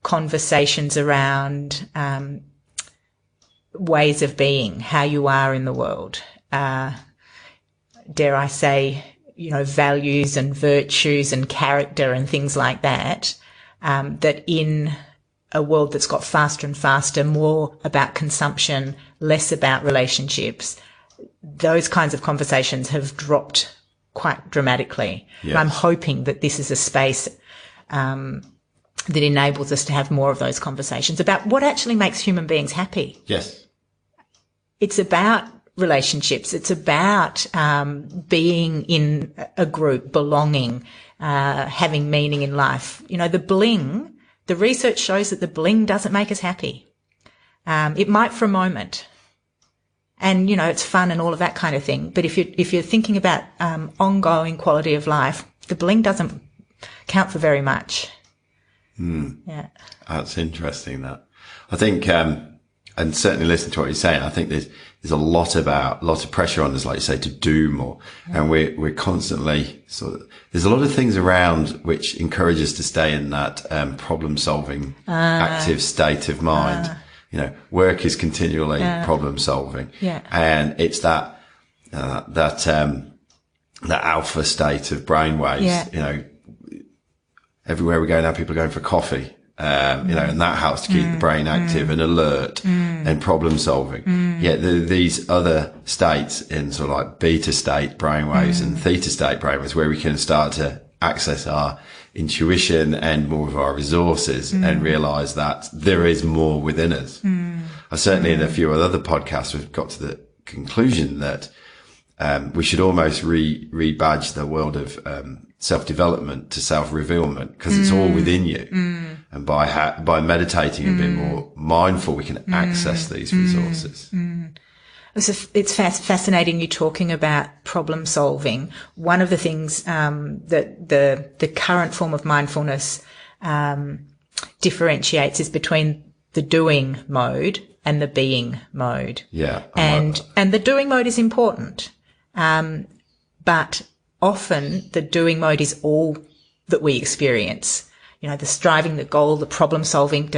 conversations around ways of being, how you are in the world. Dare I say, you know, values and virtues and character and things like that, that in a world that's got faster and faster, more about consumption, less about relationships, those kinds of conversations have dropped quite dramatically. Yes. And I'm hoping that this is a space that enables us to have more of those conversations about what actually makes human beings happy. Yes. It's about relationships. It's about being in a group, belonging, having meaning in life. You know, the research shows that the bling doesn't make us happy. It might for a moment. And, you know, it's fun and all of that kind of thing. But if you're thinking about ongoing quality of life, the bling doesn't count for very much. Yeah. That's interesting, that. I think, and certainly listening to what you're saying, I think there's a lot of pressure on us, like you say, to do more. And we're constantly there's a lot of things around which encourage us to stay in that, problem solving, active state of mind. You know, work is continually problem solving. Yeah. And it's that alpha state of brainwaves. Yeah. You know, everywhere we go now, people are going for coffee. You know, and that helps to keep the brain active and alert and problem solving. Yet these other states in sort of like beta state brainwaves and theta state brainwaves, where we can start to access our intuition and more of our resources and realize that there is more within us. I certainly in a few other podcasts, we've got to the conclusion that, we should almost rebadge the world of, self-development to self-revealment, because it's all within you. And by meditating and being more mindful, we can access these resources. It's fascinating you talking about problem solving. One of the things that the current form of mindfulness differentiates is between the doing mode and the being mode. Yeah. And the doing mode is important. But often the doing mode is all that we experience. You know, the striving, the goal, the problem solving,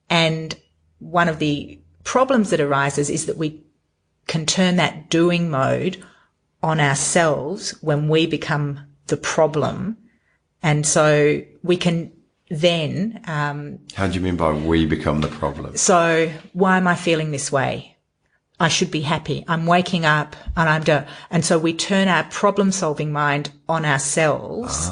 And one of the problems that arises is that we can turn that doing mode on ourselves when we become the problem. And so we can then... How do you mean by we become the problem? So why am I feeling this way? I should be happy. I'm waking up and and so we turn our problem-solving mind on ourselves.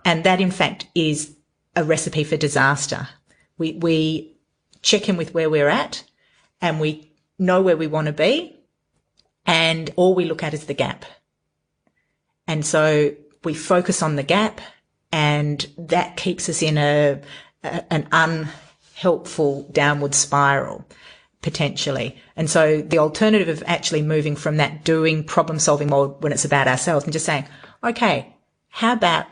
And that, in fact, is a recipe for disaster. We check in with where we're at and we know where we want to be, and all we look at is the gap. And so we focus on the gap, and that keeps us in an unhelpful downward spiral, potentially. And so the alternative of actually moving from that doing problem-solving mode when it's about ourselves and just saying, okay, how about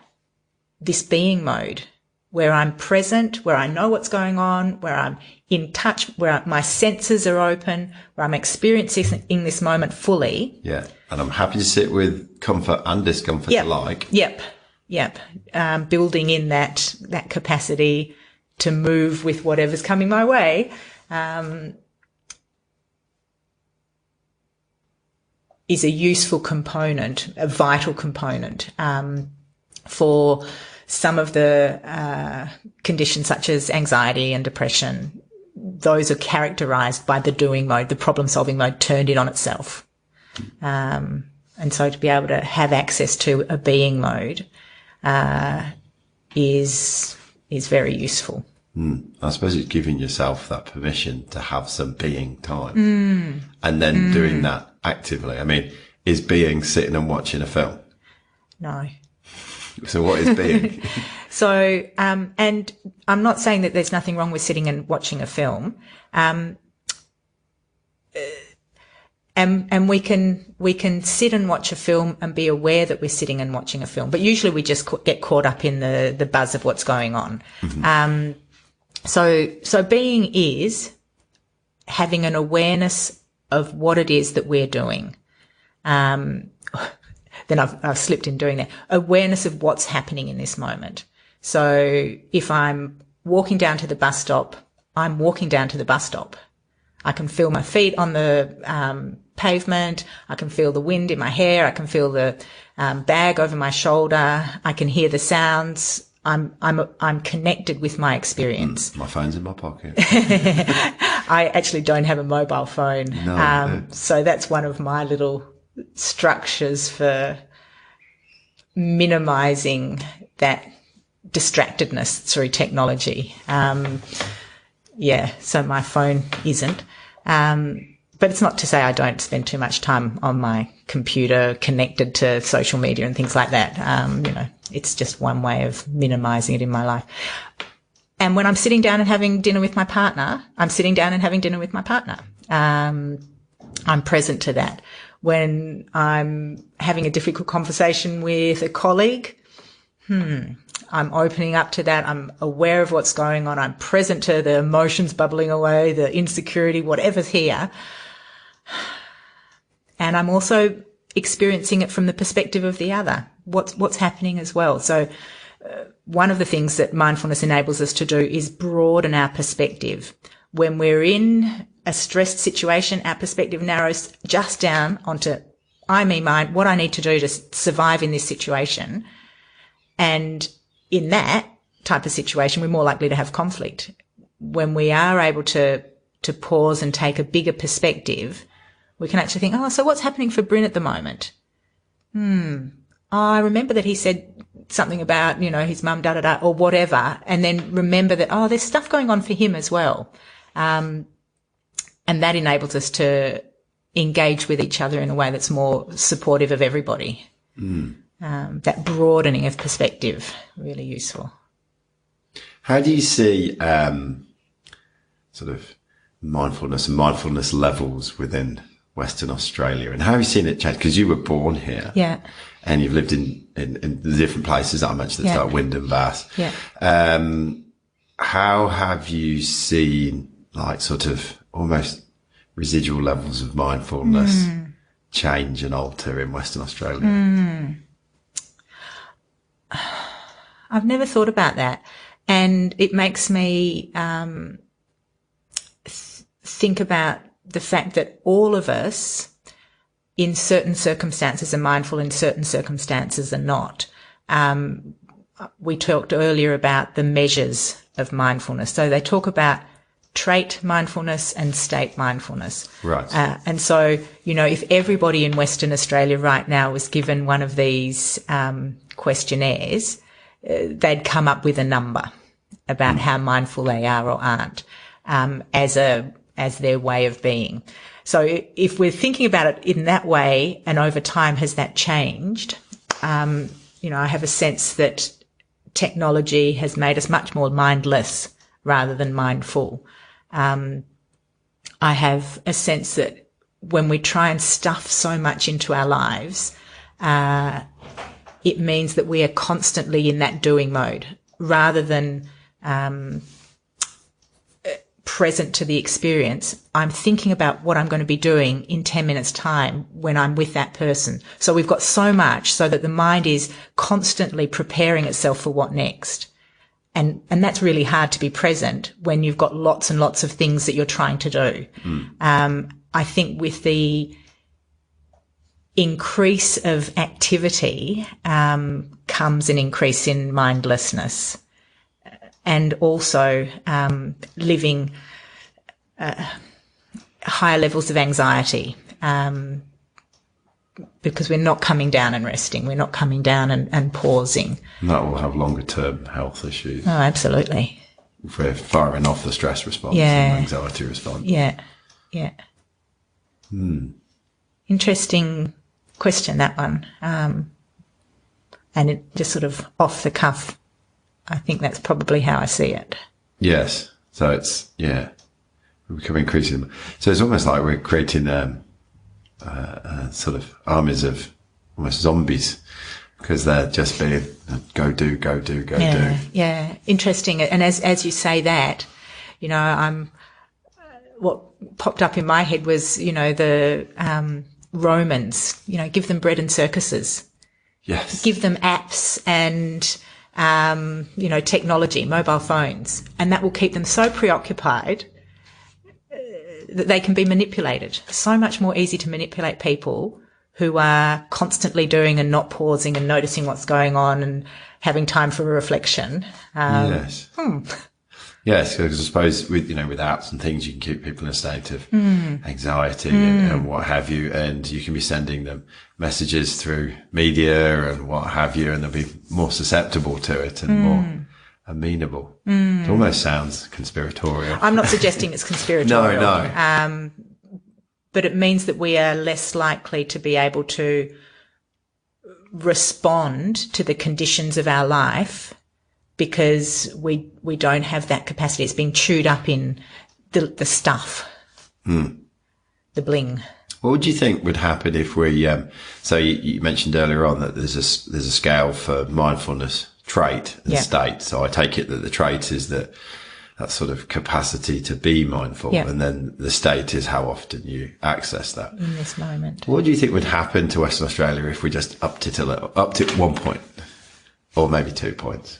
this being mode where I'm present, where I know what's going on, where I'm in touch, where my senses are open, where I'm experiencing in this moment fully. Yeah. And I'm happy to sit with comfort and discomfort alike. Yep. Building in that capacity to move with whatever's coming my way, is a useful component, a vital component, for some of the conditions such as anxiety and depression. Those are characterized by the doing mode, the problem-solving mode turned in on itself. And so to be able to have access to a being mode is very useful. I suppose it's giving yourself that permission to have some being time and then doing that actively. I mean, is being sitting and watching a film? No. So what is being? So, and I'm not saying that there's nothing wrong with sitting and watching a film. And we can sit and watch a film and be aware that we're sitting and watching a film, but usually we just get caught up in the buzz of what's going on. So being is having an awareness of what it is that we're doing. Then I've slipped in doing that. Awareness of what's happening in this moment. So if I'm walking down to the bus stop, I'm walking down to the bus stop. I can feel my feet on the pavement. I can feel the wind in my hair. I can feel the bag over my shoulder. I can hear the sounds. I'm connected with my experience. My phone's in my pocket. I actually don't have a mobile phone. No. So that's one of my little structures for minimizing that distractedness through technology. So my phone isn't. But it's not to say I don't spend too much time on my computer connected to social media and things like that. It's just one way of minimizing it in my life. And when I'm sitting down and having dinner with my partner, I'm sitting down and having dinner with my partner. I'm present to that. When I'm having a difficult conversation with a colleague, I'm opening up to that. I'm aware of what's going on. I'm present to the emotions bubbling away, the insecurity, whatever's here. And I'm also experiencing it from the perspective of the other, what's happening as well. So one of the things that mindfulness enables us to do is broaden our perspective. When we're in a stressed situation, our perspective narrows just down onto me, mine, what I need to do to survive in this situation. And in that type of situation, we're more likely to have conflict. When we are able to pause and take a bigger perspective, we can actually think, so what's happening for Bryn at the moment? I remember that he said something about, his mum, or whatever. And then remember that, there's stuff going on for him as well. And that enables us to engage with each other in a way that's more supportive of everybody. That broadening of perspective, really useful. How do you see sort of mindfulness and mindfulness levels within Western Australia, and how have you seen it change? Because you were born here, and you've lived in the different places that I mentioned at the start, Wyndham, Bass. how have you seen like sort of almost residual levels of mindfulness change and alter in Western Australia? I've never thought about that. And it makes me think about the fact that all of us in certain circumstances are mindful, in certain circumstances are not. We talked earlier about the measures of mindfulness. So they talk about trait mindfulness and state mindfulness. Right. And so, if everybody in Western Australia right now was given one of these questionnaires, they'd come up with a number about how mindful they are or aren't, as their way of being. So if we're thinking about it in that way, and over time has that changed, I have a sense that technology has made us much more mindless rather than mindful. I have a sense that when we try and stuff so much into our lives, it means that we are constantly in that doing mode rather than present to the experience. I'm thinking about what I'm going to be doing in 10 minutes time when I'm with that person. So we've got so much so that the mind is constantly preparing itself for what next. And that's really hard to be present when you've got lots and lots of things that you're trying to do. I think with the increase of activity comes an increase in mindlessness, and also living higher levels of anxiety, because we're not coming down and resting. We're not coming down and pausing. And that will have longer term health issues. Oh, absolutely. If we're firing off the stress response and anxiety response. Yeah. Interesting question, that one. And it just sort of off the cuff, I think that's probably how I see it. Yes. So it's, we're becoming increasingly. So it's almost like we're creating sort of armies of almost zombies, because they're just being go do. Yeah. Interesting. And as you say that, what popped up in my head was, the Romans, give them bread and circuses. Yes. Give them apps and, technology, mobile phones, and that will keep them so preoccupied that they can be manipulated. So much more easy to manipulate people who are constantly doing and not pausing and noticing what's going on and having time for a reflection. Yes. Yes, because I suppose with apps and things, you can keep people in a state of anxiety and what have you, and you can be sending them messages through media and what have you, and they'll be more susceptible to it and more amenable. It almost sounds conspiratorial. I'm not suggesting it's conspiratorial. No. But it means that we are less likely to be able to respond to the conditions of our life, because we don't have that capacity. It's being chewed up in the stuff, the bling. What would you think would happen if we? So you mentioned earlier on that there's a scale for mindfulness trait and state. So I take it that the trait is that sort of capacity to be mindful, and then the state is how often you access that in this moment. What do you think would happen to Western Australia if we just upped it a little, upped it 1 point, or maybe 2 points?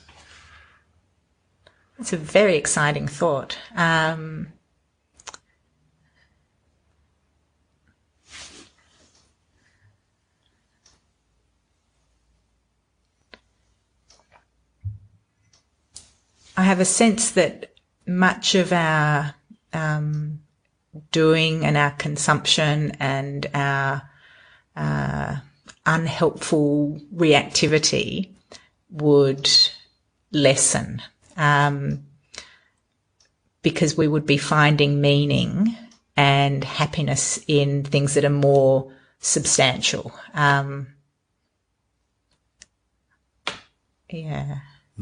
It's a very exciting thought. I have a sense that much of our doing and our consumption and our unhelpful reactivity would lessen, because we would be finding meaning and happiness in things that are more substantial.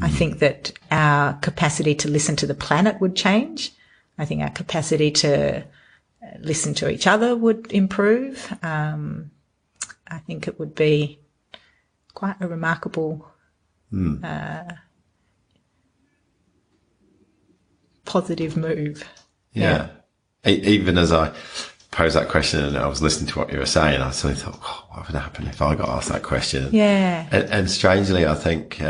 I think that our capacity to listen to the planet would change. I think our capacity to listen to each other would improve. I think it would be quite a remarkable positive move. Yeah. Even as I posed that question and I was listening to what you were saying, I suddenly thought, oh, what would happen if I got asked that question? Yeah. And strangely, I think,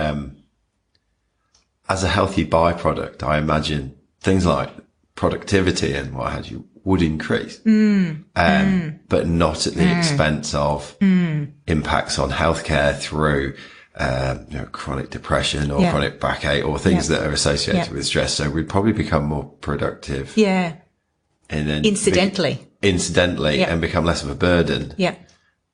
as a healthy byproduct, I imagine things like productivity and what have you would increase, but not at the expense of impacts on healthcare through, chronic depression or chronic backache or things that are associated with stress. So we'd probably become more productive. Yeah. And then Incidentally, and become less of a burden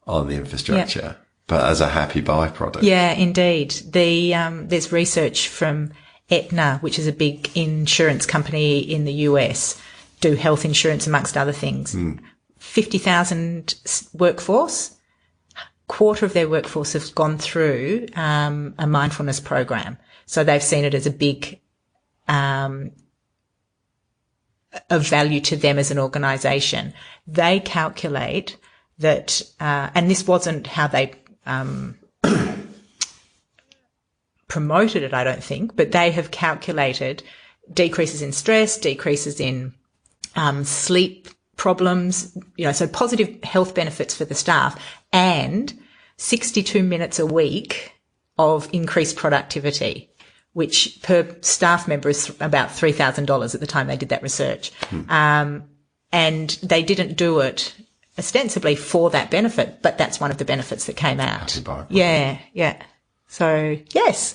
on the infrastructure, but as a happy byproduct. Yeah, indeed. There's research from Aetna, which is a big insurance company in the US, do health insurance amongst other things. 50,000 workforce, quarter of their workforce have gone through a mindfulness program. So they've seen it as a big of value to them as an organisation. They calculate that, and this wasn't how they promoted it, I don't think, but they have calculated decreases in stress, decreases in sleep problems, so positive health benefits for the staff, and 62 minutes a week of increased productivity, which per staff member is about $3,000 at the time they did that research. And they didn't do it ostensibly for that benefit, but that's one of the benefits that came out. Yeah. So, yes.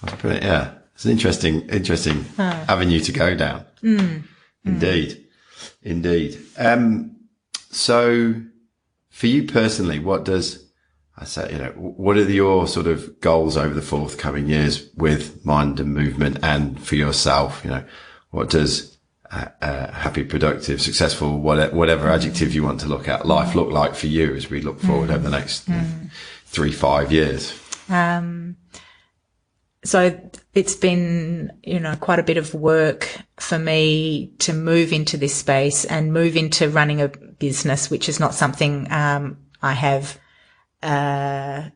That's brilliant. Yeah. It's an interesting avenue to go down. Indeed. So for you personally, what are your sort of goals over the forthcoming years with Mind and Movement, and for yourself, what does happy, productive, successful, whatever adjective you want to look at, life look like for you as we look forward over the next 3-5 years? So it's been, quite a bit of work for me to move into this space and move into running a business, which is not something I have an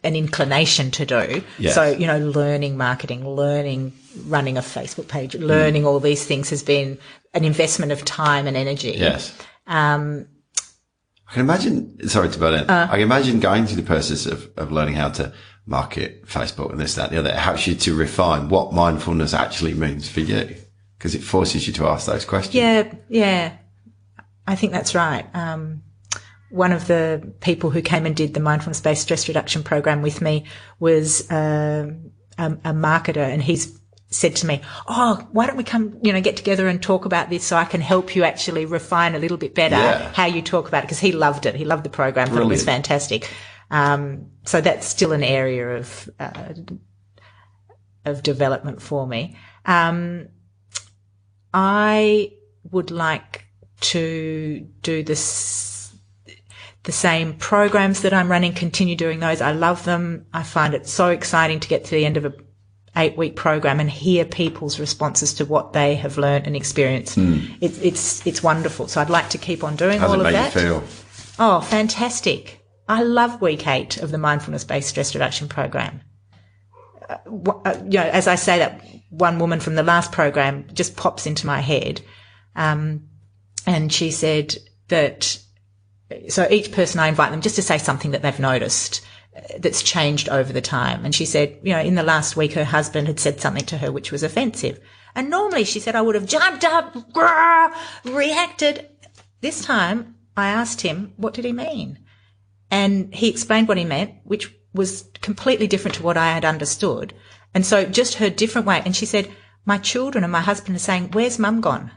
inclination to do. Yes. So, learning marketing, learning running a Facebook page, learning all these things has been an investment of time and energy. Yes. I can imagine, sorry to butt in, I can imagine going through the process of learning how to market Facebook and this, that, and the other. It helps you to refine what mindfulness actually means for you, because it forces you to ask those questions. Yeah. I think that's right. One of the people who came and did the mindfulness-based stress reduction program with me was a marketer, and he's said to me, "Oh, why don't we come, get together and talk about this so I can help you actually refine a little bit better how you talk about it," because he loved it. He loved the program. Thought it was fantastic. So that's still an area of development for me. I would like to do the same programs that I'm running, continue doing those. I love them. I find it so exciting to get to the end of a 8-week program and hear people's responses to what they have learned and experienced. It's wonderful. So I'd like to keep on doing all of that. How does it make you feel? Oh, fantastic. I love week 8 of the mindfulness-based stress reduction program. As I say, that one woman from the last program just pops into my head. And she said that, so each person I invite them just to say something that they've noticed that's changed over the time. And she said, in the last week, her husband had said something to her which was offensive. And normally, she said, I would have jumped up, reacted. This time, I asked him, what did he mean? And he explained what he meant, which was completely different to what I had understood. And so just her different way. And she said, my children and my husband are saying, where's mum gone?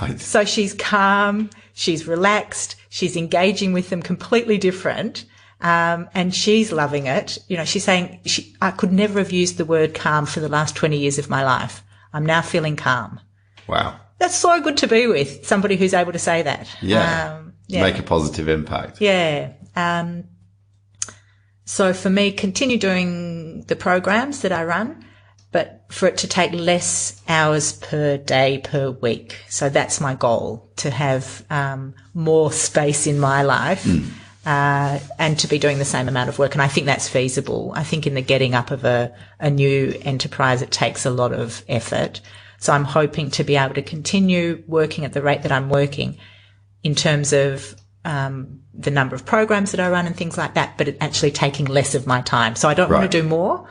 Right. So she's calm, she's relaxed, she's engaging with them completely different. And she's loving it. She's saying, I could never have used the word calm for the last 20 years of my life. I'm now feeling calm. Wow. That's so good to be with somebody who's able to say that. Yeah. Make a positive impact. Yeah. So for me, continue doing the programs that I run, but for it to take less hours per day per week. So that's my goal, to have more space in my life and to be doing the same amount of work. And I think that's feasible. I think in the getting up of a new enterprise, it takes a lot of effort. So I'm hoping to be able to continue working at the rate that I'm working in terms of the number of programs that I run and things like that, but it actually taking less of my time. So I don't want to do more.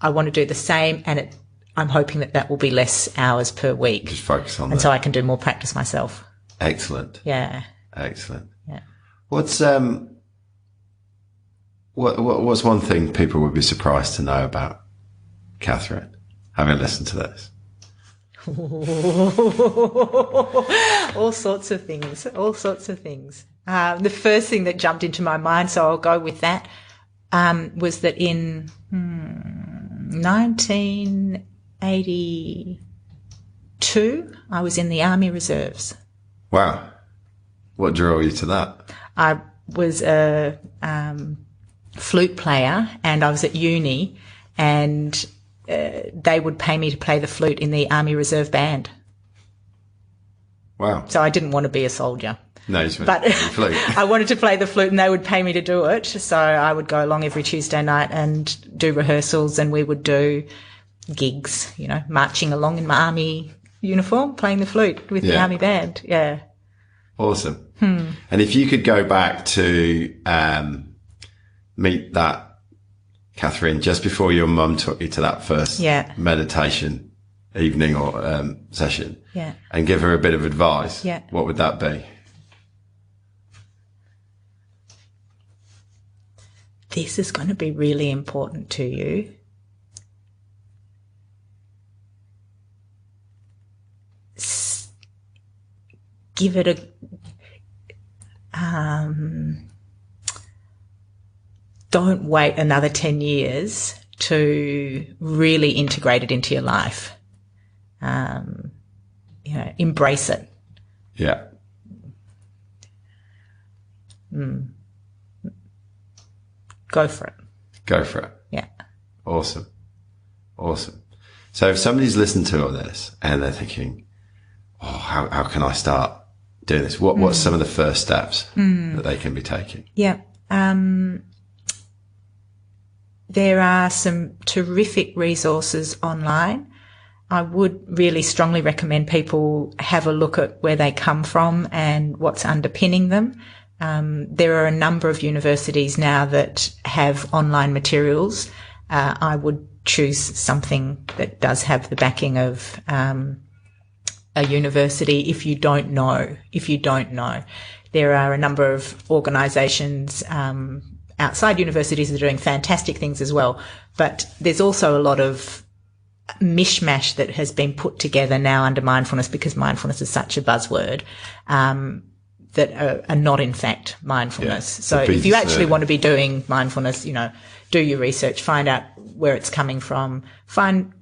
I want to do the same, and I'm hoping that will be less hours per week. Just focus on that. And so I can do more practice myself. Excellent. Yeah. Excellent. Yeah. What's one thing people would be surprised to know about Kathryn, having listened to this? All sorts of things. The first thing that jumped into my mind, so I'll go with that, was that in 1982, I was in the Army Reserves. Wow. What drew you to that? I was a flute player, and I was at uni, and they would pay me to play the flute in the Army Reserve Band. Wow. So I didn't want to be a soldier. No, you just went to play the flute. I wanted to play the flute, and they would pay me to do it. So I would go along every Tuesday night and do rehearsals, and we would do gigs, marching along in my army uniform, playing the flute with the Army Band. Yeah. Awesome. And if you could go back to meet that Kathryn just before your mum took you to that first meditation evening or session, and give her a bit of advice, what would that be? This is going to be really important to you. Give it a don't wait another 10 years to really integrate it into your life. Embrace it. Yeah. Go for it. Go for it. Yeah. Awesome. So if somebody's listened to all this and they're thinking, how can I start doing this? What's some of the first steps that they can be taking? Yeah. There are some terrific resources online. I would really strongly recommend people have a look at where they come from and what's underpinning them. There are a number of universities now that have online materials. I would choose something that does have the backing of a university if you don't know. There are a number of organisations outside universities that are doing fantastic things as well. But there's also a lot of mishmash that has been put together now under mindfulness, because mindfulness is such a buzzword, that are not in fact mindfulness. So if you actually want to be doing mindfulness, do your research, find out where it's coming from.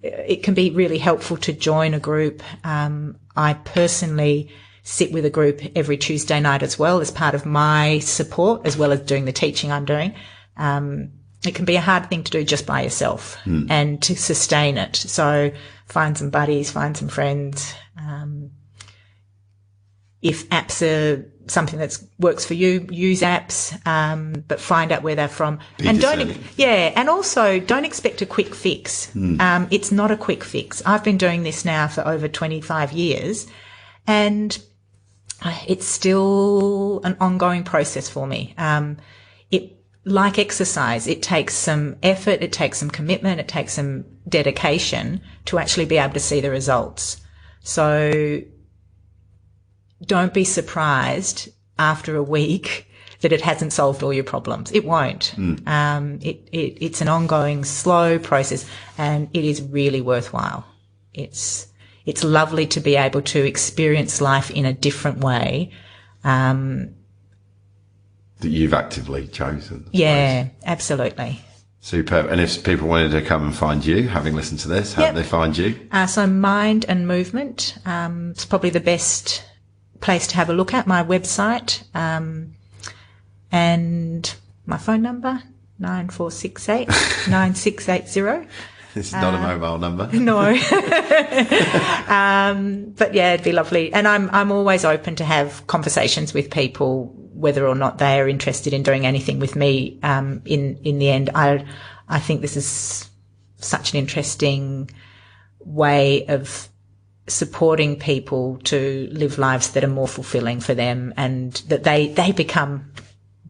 It can be really helpful to join a group. I personally sit with a group every Tuesday night as well as part of my support, as well as doing the teaching I'm doing. It can be a hard thing to do just by yourself and to sustain it. So find some buddies, find some friends. If apps are something that works for you, use apps, but find out where they're from. And also don't expect a quick fix. It's not a quick fix. I've been doing this now for over 25 years, and it's still an ongoing process for me. Like exercise, it takes some effort, it takes some commitment, it takes some dedication to actually be able to see the results. So don't be surprised after a week that it hasn't solved all your problems. It won't. It's an ongoing, slow process, and it is really worthwhile. It's lovely to be able to experience life in a different way. That you've actively chosen. Yeah, absolutely. Superb. And if people wanted to come and find you, having listened to this, how do they find you? So Mind and Movement, it's probably the best place to have a look at. My website, and my phone number, 9468 9680. This is not a mobile number. No. But yeah, it'd be lovely. And I'm always open to have conversations with people, whether or not they are interested in doing anything with me. In the end, I think this is such an interesting way of supporting people to live lives that are more fulfilling for them, and that they become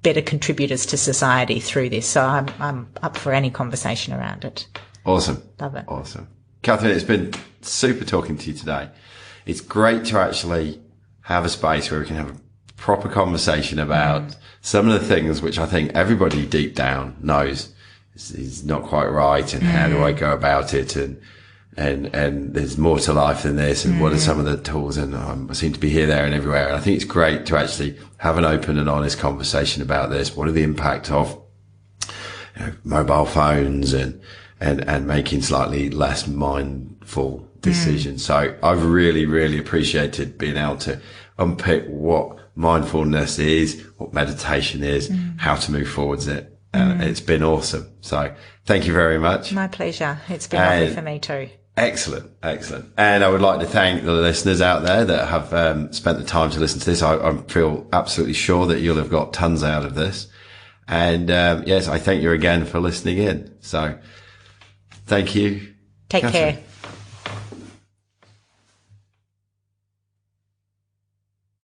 better contributors to society through this. So I'm up for any conversation around it. Awesome. Love it. Awesome. Kathryn, it's been super talking to you today. It's great to actually have a space where we can have a proper conversation about some of the things which I think everybody deep down knows is not quite right, and how do I go about it, and there's more to life than this, and what are some of the tools, and I seem to be here, there and everywhere. And I think it's great to actually have an open and honest conversation about this. What are the impact of mobile phones and making slightly less mindful decisions. So I've really, really appreciated being able to unpick what mindfulness is, what meditation is, how to move forwards it. And it's been awesome. So thank you very much. My pleasure. It's been lovely for me too. Excellent. Excellent. And I would like to thank the listeners out there that have spent the time to listen to this. I feel absolutely sure that you'll have got tons out of this. And yes, I thank you again for listening in. So thank you. Take Kathryn. care.